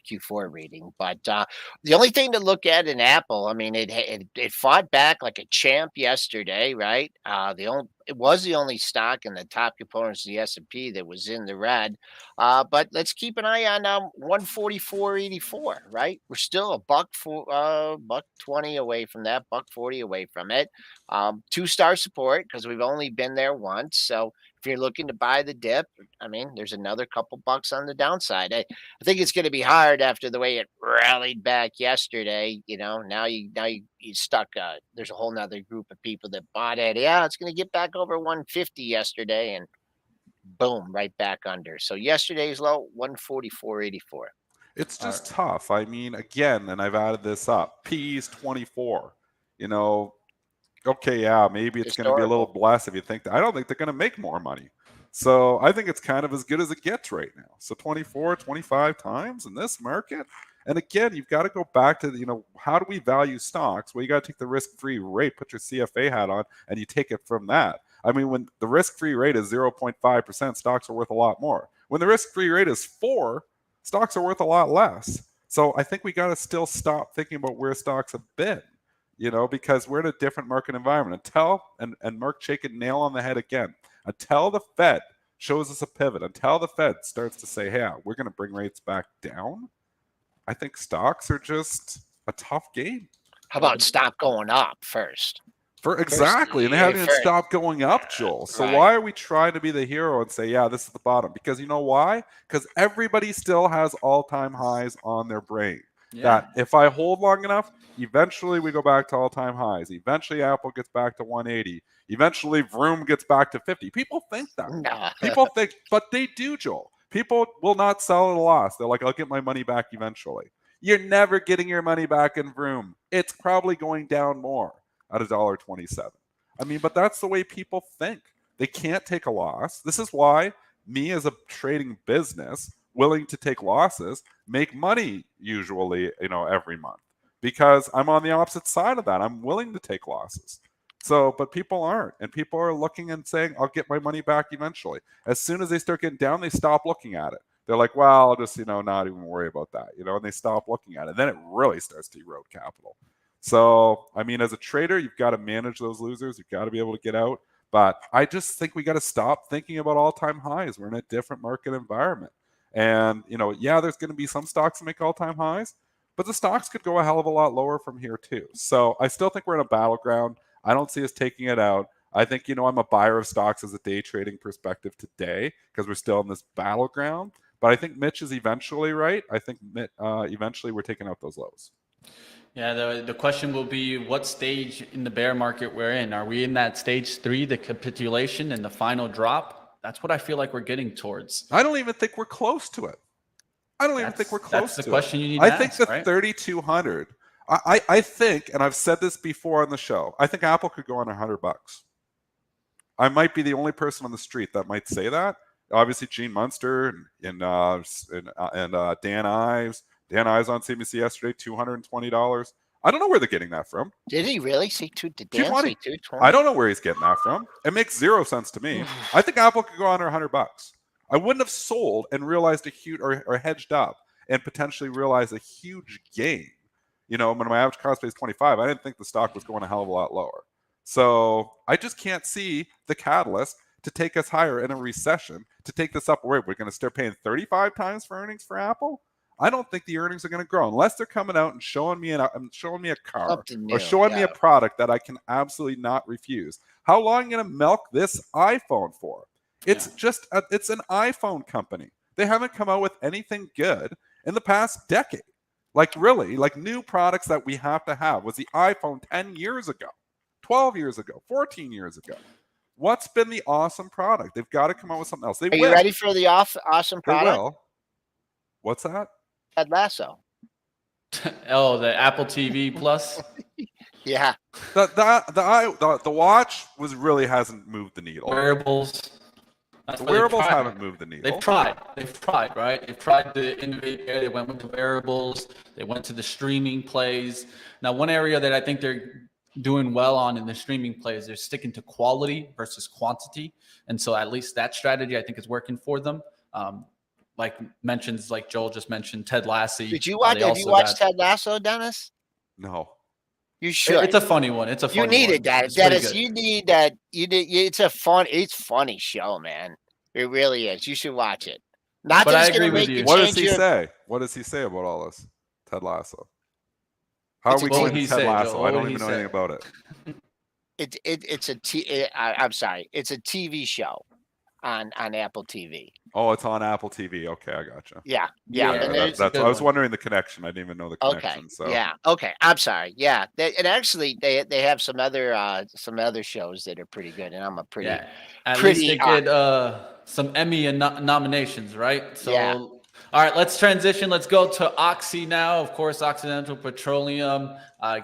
Q4 reading. But the only thing to look at in Apple, it fought back like a champ yesterday, right? It was the only stock in the top components of the S&P that was in the red. But let's keep an eye on 144.84, right? We're still a $1.20 away from that, $1.40 away from it. 2-star support because we've only been there once. So if you're looking to buy the dip, there's another couple bucks on the downside. I think it's going to be hard after the way it rallied back yesterday. Now you stuck. There's a whole nother group of people that bought it. Yeah, it's going to get back over 150 yesterday, and boom, right back under. So yesterday's low, 144.84. It's just tough. Again, and I've added this up. PE's 24. Okay, yeah, maybe it's going to be a little less if you think that. I don't think they're going to make more money. So I think it's kind of as good as it gets right now. So 24, 25 times in this market. And again, you've got to go back to, how do we value stocks? Well, you got to take the risk-free rate, put your CFA hat on, and you take it from that. When the risk-free rate is 0.5%, stocks are worth a lot more. When the risk-free rate is 4, stocks are worth a lot less. So I think we got to still stop thinking about where stocks have been. Because we're in a different market environment. Until, and Marc Chaikin nail on the head again, until the Fed shows us a pivot, until the Fed starts to say, hey, we're going to bring rates back down, I think stocks are just a tough game. How about stop going up first? Exactly, and they haven't even stopped going up, Joel. So why are we trying to be the hero and say, yeah, this is the bottom? Because you know why? Because everybody still has all-time highs on their brain. that if I hold long enough, eventually we go back to all-time highs. Eventually Apple gets back to 180. Eventually Vroom gets back to 50. People think that. Nah. People think, but they do, Joel. People will not sell at a loss. They're like, I'll get my money back eventually. You're never getting your money back in Vroom. It's probably going down more at $1.27. I mean, but that's the way people think. They can't take a loss. This is why me as a trading business, willing to take losses, make money usually, every month, because I'm on the opposite side of that. I'm willing to take losses. So, but people aren't, and people are looking and saying, I'll get my money back eventually. As soon as they start getting down, they stop looking at it. They're like, well, I'll just, not even worry about that, and they stop looking at it. Then it really starts to erode capital. So, I mean, as a trader, you've got to manage those losers. You've got to be able to get out. But I just think we got to stop thinking about all-time highs. We're in a different market environment. And, there's going to be some stocks that make all-time highs, but the stocks could go a hell of a lot lower from here too. So I still think we're in a battleground. I don't see us taking it out. I think, I'm a buyer of stocks as a day trading perspective today because we're still in this battleground. But I think Mitch is eventually right. I think eventually we're taking out those lows. Yeah, the question will be what stage in the bear market we're in. Are we in that stage 3, the capitulation and the final drop? That's what I feel like we're getting towards. I don't even think we're close to it. I don't even think we're close to it. That's the question you need to ask, I think the 3,200, I think, and I've said this before on the show, I think Apple could go on $100. I might be the only person on the street that might say that. Obviously, Gene Munster and Dan Ives. Dan Ives on CBC yesterday, $220. I don't know where they're getting that from. Did he really see did Dan say 220? I don't know where he's getting that from. It makes zero sense to me. I think Apple could go under $100. I wouldn't have sold and realized a huge or hedged up and potentially realized a huge gain. When my average cost base is 25, I didn't think the stock was going a hell of a lot lower. So I just can't see the catalyst to take us higher in a recession, to take this up. We're going to start paying 35 times for earnings for Apple. I don't think the earnings are going to grow unless they're coming out and showing me a car or showing me a product that I can absolutely not refuse. How long are you going to milk this iPhone for? It's just it's an iPhone company. They haven't come out with anything good in the past decade. Like really, like new products that we have to have was the iPhone 10 years ago, 12 years ago, 14 years ago. What's been the awesome product? They've got to come out with something else. Are you ready for the awesome product? They will. What's that? Ted Lasso. Oh, the Apple TV Plus. Yeah. The watch really hasn't moved the needle. Wearables. The wearables haven't moved the needle. They've tried, right? They've tried to innovate there. They went with the wearables. They went to the streaming plays. Now, one area that I think they're doing well on in the streaming plays, they're sticking to quality versus quantity. And so at least that strategy, I think, is working for them. Like Joel just mentioned, Ted Lasso. Did you watch? Have you watched Ted Lasso, Dennis? No. You should. It's a funny one. You needed that, Dennis. You need that. It's funny show, man. It really is. You should watch it. Not but that I it's agree going to with make you. What does he say? What does he say about all this, Ted Lasso? How are we doing Ted Lasso? I don't even know anything about it. I'm sorry. It's a TV show on Apple TV. Oh, it's on Apple TV. Okay, I gotcha. Yeah. I was wondering the connection. I didn't even know the connection. Okay. So. Yeah. Okay. I'm sorry. Yeah. And actually, they have some other shows that are pretty good, and I'm a pretty. Yeah. At least they get some Emmy nominations, right? So. Yeah. All right, let's transition. Let's go to Oxy now. Of course, Occidental Petroleum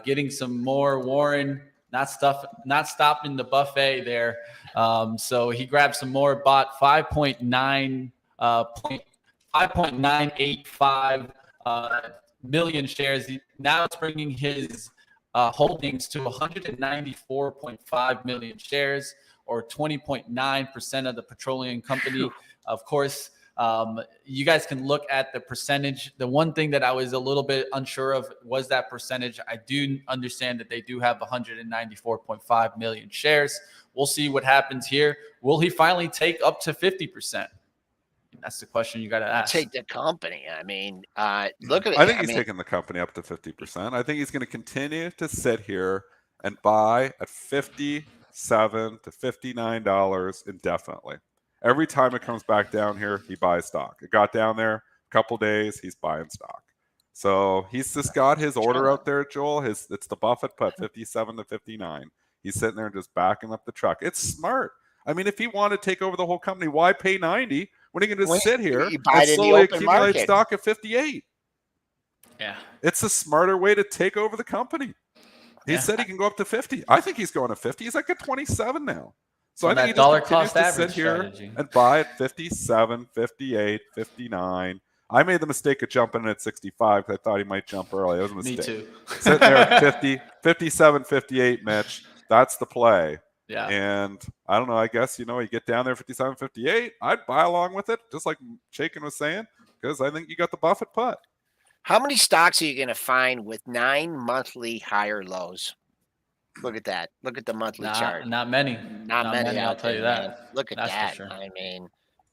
getting some more. Warren not stopping the buffet there. So he grabbed some more, bought 5.985 million shares. Now it's bringing his holdings to 194.5 million shares, or 20.9% of the petroleum company. Of course, you guys can look at the percentage. The one thing that I was a little bit unsure of was that percentage. I do understand that they do have 194.5 million shares. We'll see what happens here. Will he finally take up to 50%? That's the question you got to ask. Take the company. I mean, look at it. I think he's taking the company up to 50%. I think he's going to continue to sit here and buy at $57 to $59 indefinitely. Every time it comes back down here, he buys stock. It got down there a couple days, he's buying stock. So he's just got his order out there, Joel. It's the Buffett put 57 to 59. He's sitting there just backing up the truck. It's smart. I mean, if he wanted to take over the whole company, why pay 90 when he can just sit here and slowly accumulate stock at 58? Yeah. It's a smarter way to take over the company. He said he can go up to 50. I think he's going to 50. He's like at 27 now. So I think he just continues to sit here and buy at 57, 58, 59. I made the mistake of jumping in at 65 because I thought he might jump early. That was a mistake. Me too. Sitting there at 50, 57, 58, Mitch. That's the play. Yeah. And I don't know. I guess, you get down there 57, 58. I'd buy along with it, just like Chaikin was saying, because I think you got the Buffett put. How many stocks are you going to find with 9 monthly higher lows? Look at that. Look at the monthly chart. Not many. Not many. I'll tell you that. Man. Look at That's that. for sure. I mean,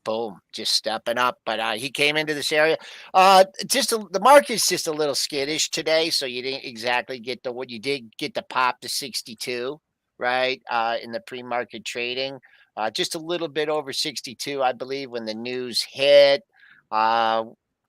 boom, just stepping up. But he came into this area. The market's just a little skittish today, so you didn't exactly get what you did get the pop to 62, right? In the pre-market trading, just a little bit over 62, I believe, when the news hit.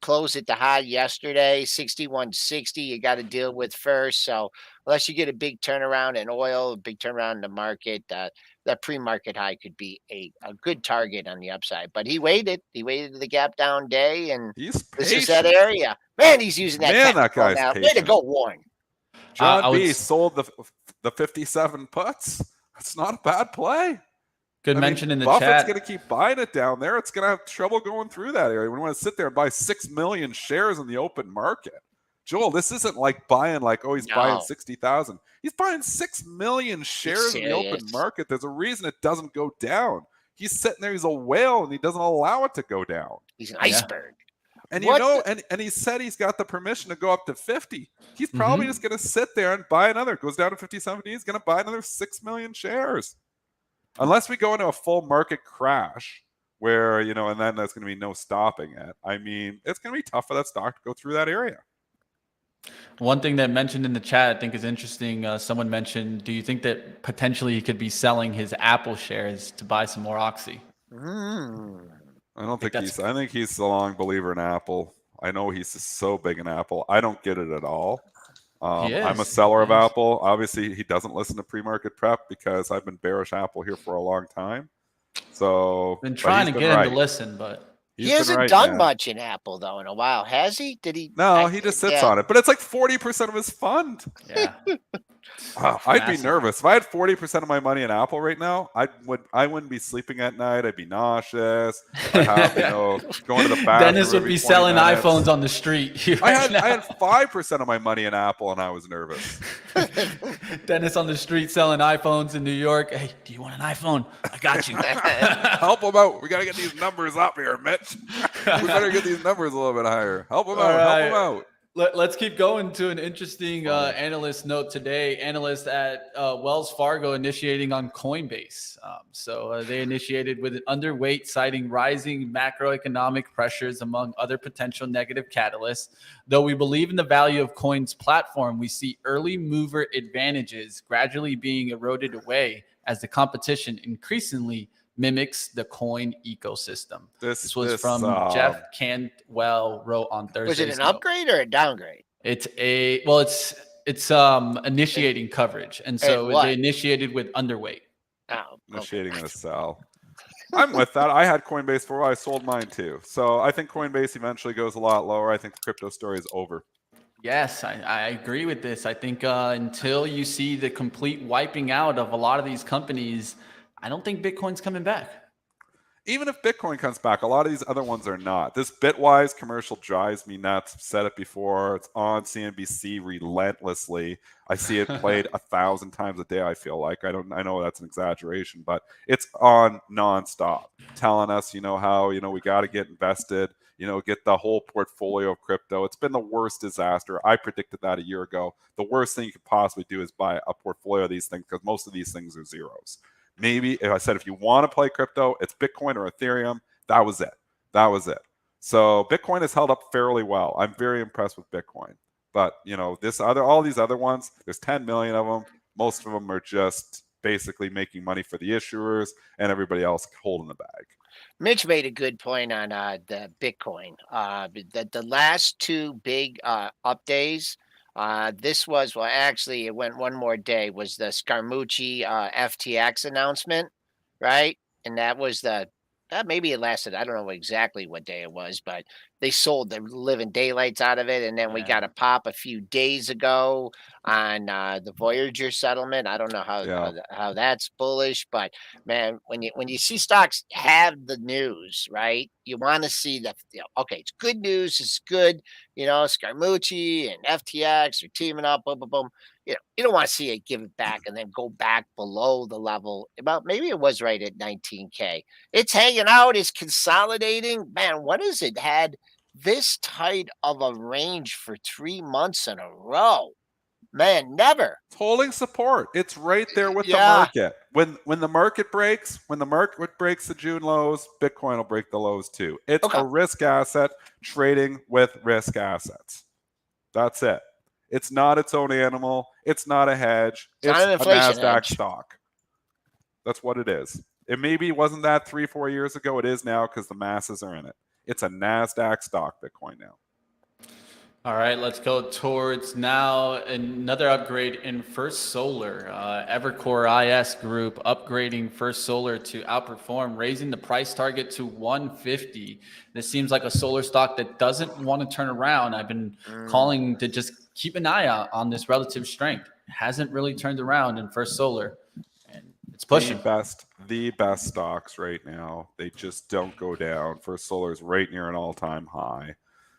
Closed at the high yesterday, 61.60. You got to deal with first. So unless you get a big turnaround in oil, a big turnaround in the market, that pre-market high could be a good target on the upside. But he waited. He waited the gap down day, and this is that area. Man, he's using that. Man, that guy's now. patient. Way to go, Warren. John B. sold the 57 puts. That's not a bad play. Good mention in the Buffett's chat. going to keep buying it down there. It's going to have trouble going through that area. We want to sit there and buy 6 million shares in the open market. Joel, this isn't like buying he's buying 60,000. He's buying 6 million shares in the open market. There's a reason it doesn't go down. He's sitting there. He's a whale, and he doesn't allow it to go down. He's an iceberg. And and he said he's got the permission to go up to 50. He's probably just going to sit there and buy another. Goes down to 50, 70. He's going to buy another 6 million shares. Unless we go into a full market crash where, and then there's going to be no stopping it. I mean, it's going to be tough for that stock to go through that area. One thing that mentioned in the chat I think is interesting. Someone mentioned, do you think that potentially he could be selling his Apple shares to buy some more Oxy? I don't think he's. I think he's a long believer in Apple. I know he's so big in Apple. I don't get it at all. I'm a seller of Apple. Obviously, he doesn't listen to pre-market prep because I've been bearish Apple here for a long time. So been trying to get him to listen, but he hasn't done much in Apple though in a while, has he? Did he? No, he just sits on it. But it's like 40% of his fund. Yeah. I'd be nervous if I had 40% of my money in Apple right now. I wouldn't be sleeping at night. I'd be nauseous. I'd have going to the bathroom. Dennis would be selling iPhones on the street. I had 5% of my money in Apple, and I was nervous. Dennis on the street selling iPhones in New York. Hey, do you want an iPhone? I got you. Help him out. We got to get these numbers up here, Mitch. We better get these numbers a little bit higher. Help him out. Help him out. Let's keep going to an interesting analyst note today. Analyst at Wells Fargo initiating on Coinbase. So they initiated with an underweight, citing rising macroeconomic pressures among other potential negative catalysts. Though we believe in the value of Coin's platform, we see early mover advantages gradually being eroded away as the competition increasingly mimics the coin ecosystem. This was from Jeff Cantwell wrote on Thursday. Was it an upgrade or a downgrade? It's initiating coverage, and so they initiated with underweight. Initiating a sell. I'm with that. I had Coinbase for a while. I sold mine too. So I think Coinbase eventually goes a lot lower. I think the crypto story is over. Yes, I agree with this. I think until you see the complete wiping out of a lot of these companies, I don't think Bitcoin's coming back. Even if Bitcoin comes back, a lot of these other ones are not. This Bitwise commercial drives me nuts. I've said it before. It's on CNBC relentlessly. I see it played 1,000 times a day, I feel like. I know that's an exaggeration, but it's on nonstop, telling us, how, we got to get invested, get the whole portfolio of crypto. It's been the worst disaster. I predicted that a year ago. The worst thing you could possibly do is buy a portfolio of these things because most of these things are zeros. Maybe if I said, if you want to play crypto, it's Bitcoin or Ethereum. That was it. So Bitcoin has held up fairly well. I'm very impressed with Bitcoin. But, all these other ones, there's 10 million of them. Most of them are just basically making money for the issuers and everybody else holding the bag. Mitch made a good point on the Bitcoin. The last two big up days. This was well, actually, it went one more day. Was the Scaramucci FTX announcement, right? And that was the maybe it lasted. I don't know exactly what day it was, but they sold the living daylights out of it. And then we Yeah. got a pop a few days ago on the Voyager settlement. I don't know Yeah. how that's bullish, but man, when you see stocks have the news, right? You want to see that, okay, it's good news, it's good, Scaramucci and FTX are teaming up, boom, boom, boom. You don't want to see it give it back and then go back below the level. About maybe it was right at 19K. It's hanging out, it's consolidating. Man, what has it had this tight of a range for 3 months in a row? Man, never. It's holding support. It's right there with the Yeah. market. When the market breaks, the June lows, Bitcoin will break the lows too. It's Okay. a risk asset trading with risk assets. That's it. It's not its own animal. It's not a hedge. It's not It's an a inflation NASDAQ hedge. stock. That's what it is. It maybe wasn't that 3-4 years ago. It is now because the masses are in it. It's a NASDAQ stock, Bitcoin now. All right, let's go towards now another upgrade in First Solar. Evercore IS Group upgrading First Solar to outperform, raising the price target to 150. This seems like a solar stock that doesn't want to turn around. I've been calling to just keep an eye out on this relative strength. It hasn't really turned around in First Solar, and it's pushing. The best stocks right now. They just don't go down. First Solar is right near an all-time high.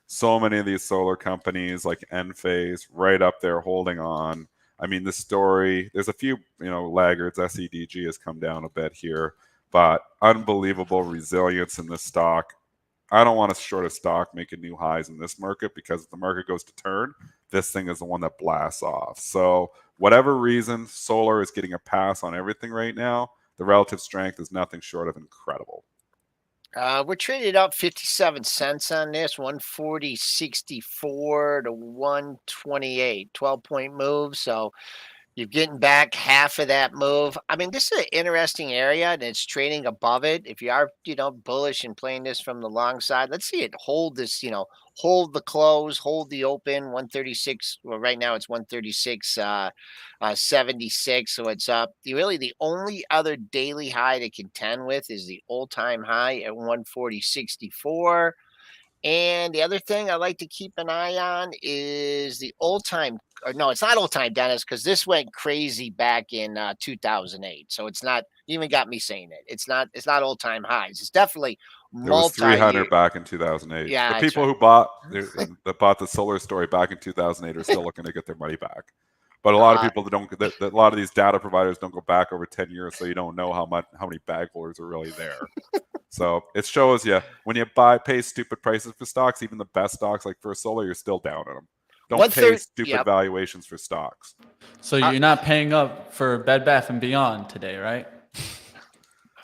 So many of these solar companies like Enphase right up there holding on. I mean, the story, there's a few, laggards. SEDG has come down a bit here, but unbelievable resilience in this stock. I don't want to short a stock making new highs in this market because if the market goes to turn, this thing is the one that blasts off. So whatever reason, solar is getting a pass on everything right now. The relative strength is nothing short of incredible. We're traded up 57 cents on this, 140.64 to 128, 12-point move. So you're getting back half of that move. I mean, this is an interesting area and it's trading above it. If you are, bullish and playing this from the long side, let's see it hold this, hold the close, hold the open, 136. Well, right now it's 136, 76. So it's up. The only other daily high to contend with is the all-time high at 140.64. And the other thing I like to keep an eye on is the old time, or no, it's not old time, Dennis, because this went crazy back in 2008. So it's not, you even got me saying it. It's not old time highs. It's definitely There was 300 multi-year. back in 2008. Yeah, The that's people right. who bought the solar story back in 2008 are still looking to get their money back. But a lot of people a lot of these data providers don't go back over 10 years, so you don't know how many bag holders are really there. So it shows you when you pay stupid prices for stocks, even the best stocks like First Solar, you're still down on them. Don't pay stupid valuations for stocks. So you're not paying up for Bed Bath & Beyond today, right?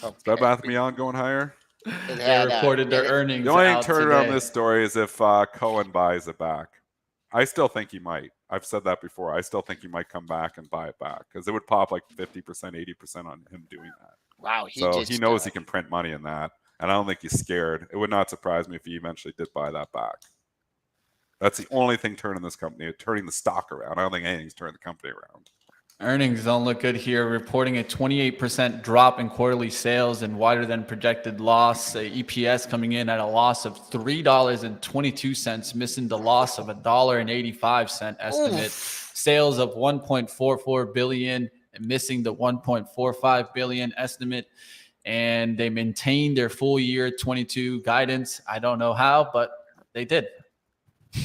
Okay. Is Bed Bath & Beyond going higher? They reported their earnings. The only out turn today. around this story is if Cohen buys it back. I still think he might. I've said that before. I still think he might come back and buy it back because it would pop like 50%, 80% on him doing that. Wow. He knows he can print money in that. And I don't think he's scared. It would not surprise me if he eventually did buy that back. That's the only thing turning this company, turning the stock around. I don't think anything's turning the company around. Earnings don't look good here, reporting a 28% drop in quarterly sales and wider than projected loss. EPS coming in at a loss of $3.22, missing the loss of $1.85 estimate. Oof. Sales of $1.44 billion and missing the $1.45 billion estimate. And they maintained their full year 22 guidance. I don't know how, but they did.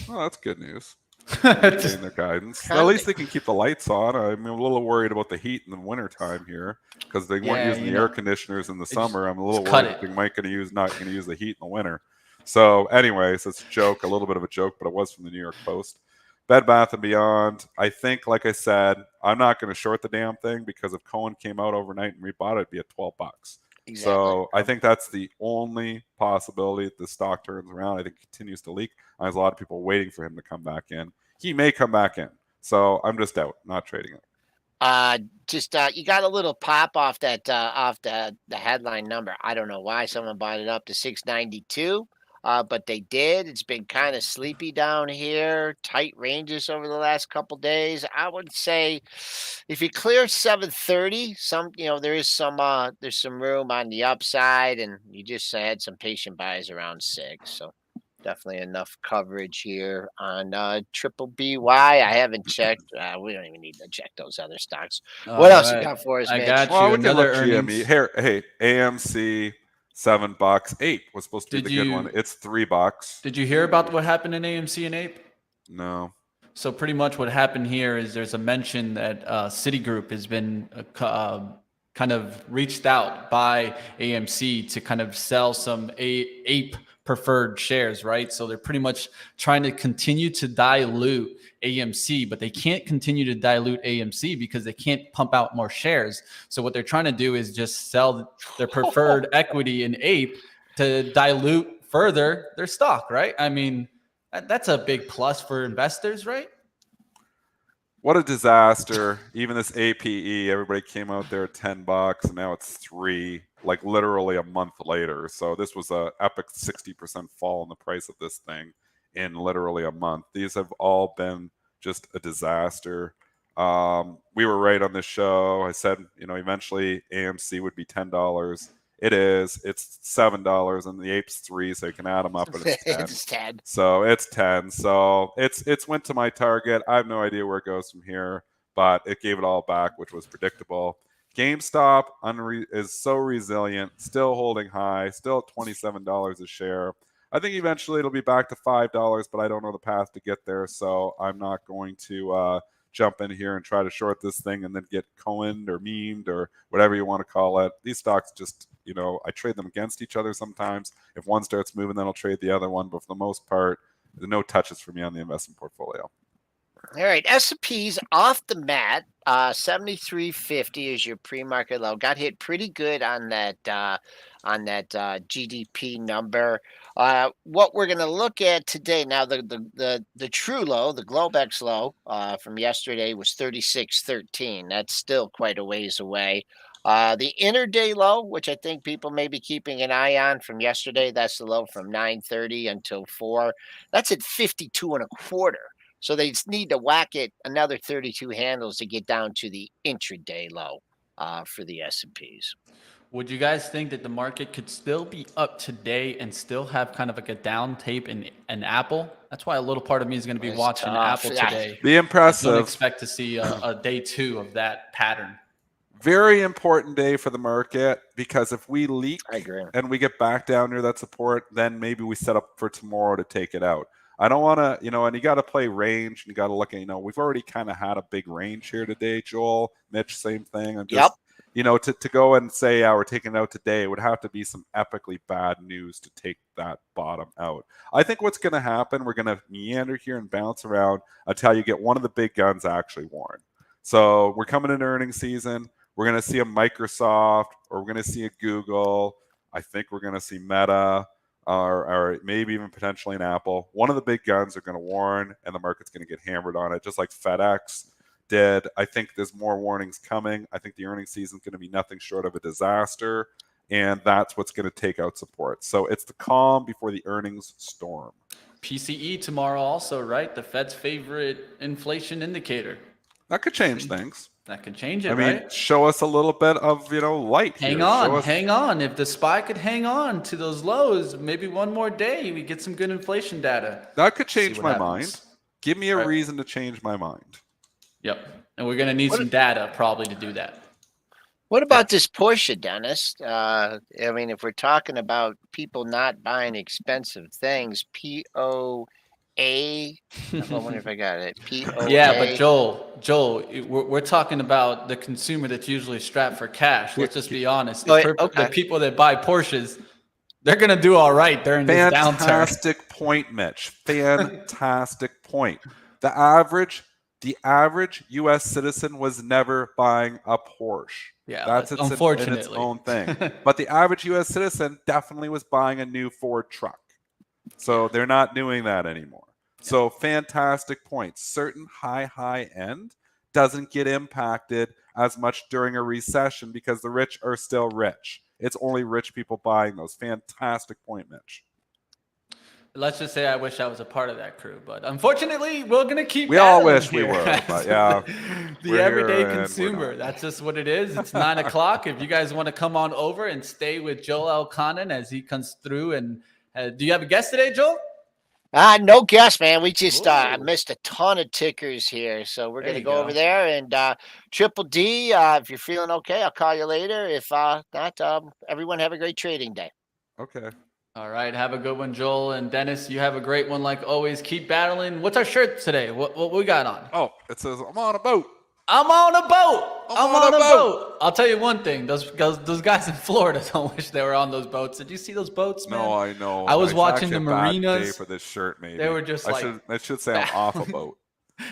Well, that's good news. Maintain their guidance. At least they can keep the lights on. I'm a little worried about the heat in the wintertime here because they weren't using the air conditioners in the summer. I'm a little worried they're not going to use the heat in the winter. So anyways, it's a joke, a little bit of a joke, but it was from the New York Post. Bed Bath & Beyond, I think, like I said, I'm not going to short the damn thing because if Cohen came out overnight and rebought it, it'd be at $12. Exactly. So I think that's the only possibility that the stock turns around. I think it continues to leak. There's a lot of people waiting for him to come back in. He may come back in. So I'm just out, not trading it. Just you got a little pop off that off the headline number. I don't know why someone bought it up to 692. But they did. It's been kind of sleepy down here, tight ranges over the last couple days. I would say if you clear 730, there's some room on the upside, and you just had some patient buys around 6. So definitely enough coverage here on triple BY. I haven't checked. We don't even need to check those other stocks. What All else you right. got for us, I Mitch? got Well, you. we can Another look GME. earnings. Here, hey, AMC, $7. Ape was supposed to be Did the good you- one. It's $3. Did you hear about what happened in AMC and Ape? No. So pretty much what happened here is there's a mention that Citigroup has been kind of reached out by AMC to kind of sell some Ape preferred shares, right? So they're pretty much trying to continue to dilute AMC, but they can't continue to dilute AMC because they can't pump out more shares. So what they're trying to do is just sell their preferred equity in Ape to dilute further their stock, right? I mean, that's a big plus for investors, right? What a disaster. Even this APE, everybody came out there at $10 and now it's $3, like literally a month later. So this was a epic 60% fall in the price of this thing in literally a month. These have all been just a disaster. We were right on this show. I said, eventually AMC would be $10. It is. It's $7 and the Ape's $3, so you can add them up and it's 10. It's 10. So it's 10. So it's went to my target. I have no idea where it goes from here, but it gave it all back, which was predictable. GameStop is so resilient, still holding high, still at $27 a share. I think eventually it'll be back to $5, but I don't know the path to get there, so I'm not going to jump in here and try to short this thing and then get coined or memed or whatever you want to call it. These stocks just, I trade them against each other sometimes. If one starts moving, then I'll trade the other one. But for the most part, there's no touches for me on the investment portfolio. All right, S&P's off the mat. 73.50 is your pre-market low. Got hit pretty good on that GDP number. What we're going to look at today now, the true low, the Globex low from yesterday was 36.13. That's still quite a ways away. The intraday low, which I think people may be keeping an eye on from yesterday, that's the low from 9:30 until 4. That's at 52.25. So they need to whack it another 32 handles to get down to the intraday low for the S&Ps. Would you guys think that the market could still be up today and still have kind of like a down tape in an Apple? That's why a little part of me is going to be It's watching tough. Apple today. Be I impressive. don't expect to see a day 2 of that pattern. Very important day for the market, because if we leak I agree. and we get back down near that support, then maybe we set up for tomorrow to take it out. I don't want to, and you got to play range, and you got to look at, we've already kind of had a big range here today, Joel, Mitch, same thing. I'm just, to go and say, yeah, we're taking it out today, it would have to be some epically bad news to take that bottom out. I think what's going to happen, we're going to meander here and bounce around until you get one of the big guns actually worn. So we're coming into earnings season. We're going to see a Microsoft, or we're going to see a Google. I think we're going to see Meta, or maybe even potentially an Apple. One of the big guns are going to warn, and the market's going to get hammered on it, just like FedEx did. I think there's more warnings coming. I think the earnings season is going to be nothing short of a disaster, and that's what's going to take out support. So it's the calm before the earnings storm. PCE tomorrow also, right? The Fed's favorite inflation indicator. That could change things. That could change it, I mean, right? show us a little bit of, light here. Hang on. If the SPY could hang on to those lows, maybe one more day, we get some good inflation data. That could change my mind. Give me a reason to change my mind. Yep. And we're going to need some data probably to do that. What about this Porsche, Dennis? I mean, if we're talking about people not buying expensive things, POA. I wonder if I got it. POA. Yeah, but Joel, we're talking about the consumer that's usually strapped for cash. Let's just be honest. The people that buy Porsches, they're going to do all right during this downturn. Fantastic point, Mitch. Fantastic point. The average U.S. citizen was never buying a Porsche. Yeah, that's unfortunately its own thing. But the average U.S. citizen definitely was buying a new Ford truck. So they're not doing that anymore. So fantastic point. Certain high end doesn't get impacted as much during a recession because the rich are still rich. It's only rich people buying those. Fantastic point, Mitch. Let's just say I wish I was a part of that crew, but unfortunately, we're gonna keep. We all battling wish we here were, as but yeah, the everyday here and we're consumer. not. That's just what it is. It's 9 o'clock. If you guys want to come on over and stay with Joel Elconin as he comes through, and do you have a guest today, Joel? No guess, man. We just Ooh. missed a ton of tickers here, so we're There gonna you go over go. there and Triple D. If you're feeling okay, I'll call you later. If not, everyone have a great trading day. Okay. All right, have a good one, Joel. And Dennis, you have a great one like always. Keep battling. What's our shirt today? What we got on? Oh, it says, I'm on a boat. I'm on a boat. I'm on a boat. I'll tell you one thing. Those guys in Florida don't wish they were on those boats. Did you see those boats, man? No, I know. I was It's watching actually the a bad day marinas. for this shirt, maybe. They were just I should say I'm off a boat.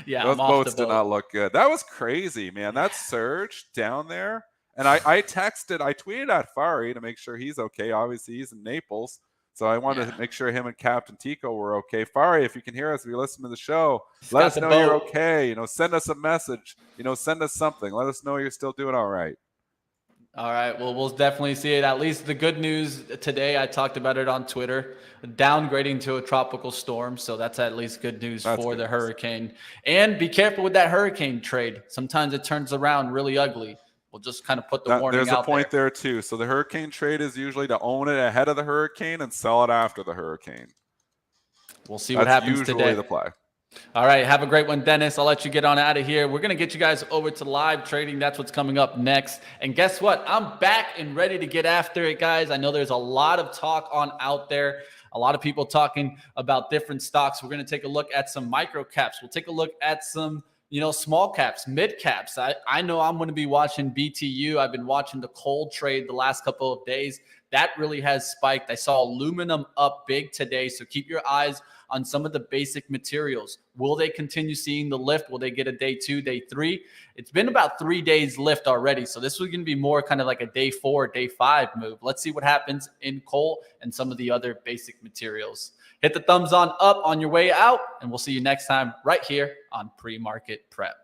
Yeah, Those I'm off boats the did boat. not look good. That was crazy, man. That surge down there. And I tweeted at Fari to make sure he's okay. Obviously, he's in Naples. So I wanted to make sure him and Captain Tico were okay. Fari, if you can hear us, if you listen to the show, let us know you're okay. Send us a message. Send us something. Let us know you're still doing all right. All right. Well, we'll definitely see it. At least the good news today, I talked about it on Twitter, downgrading to a tropical storm. So that's at least good news for the hurricane. And be careful with that hurricane trade. Sometimes it turns around really ugly. We'll just kind of put the warning out there. There's a point there too. So the hurricane trade is usually to own it ahead of the hurricane and sell it after the hurricane. We'll see what happens today. That's usually the play. All right. Have a great one, Dennis. I'll let you get on out of here. We're going to get you guys over to live trading. That's what's coming up next. And guess what? I'm back and ready to get after it, guys. I know there's a lot of talk on out there. A lot of people talking about different stocks. We're going to take a look at some micro caps. We'll take a look at some small caps, mid caps. I know I'm going to be watching BTU. I've been watching the coal trade the last couple of days. That really has spiked. I saw aluminum up big today. So keep your eyes on some of the basic materials. Will they continue seeing the lift? Will they get a day 2, day 3? It's been about 3 days lift already. So this was going to be more kind of like a day 4, day 5 move. Let's see what happens in coal and some of the other basic materials. Hit the thumbs up on your way out, and we'll see you next time right here on Pre-Market Prep.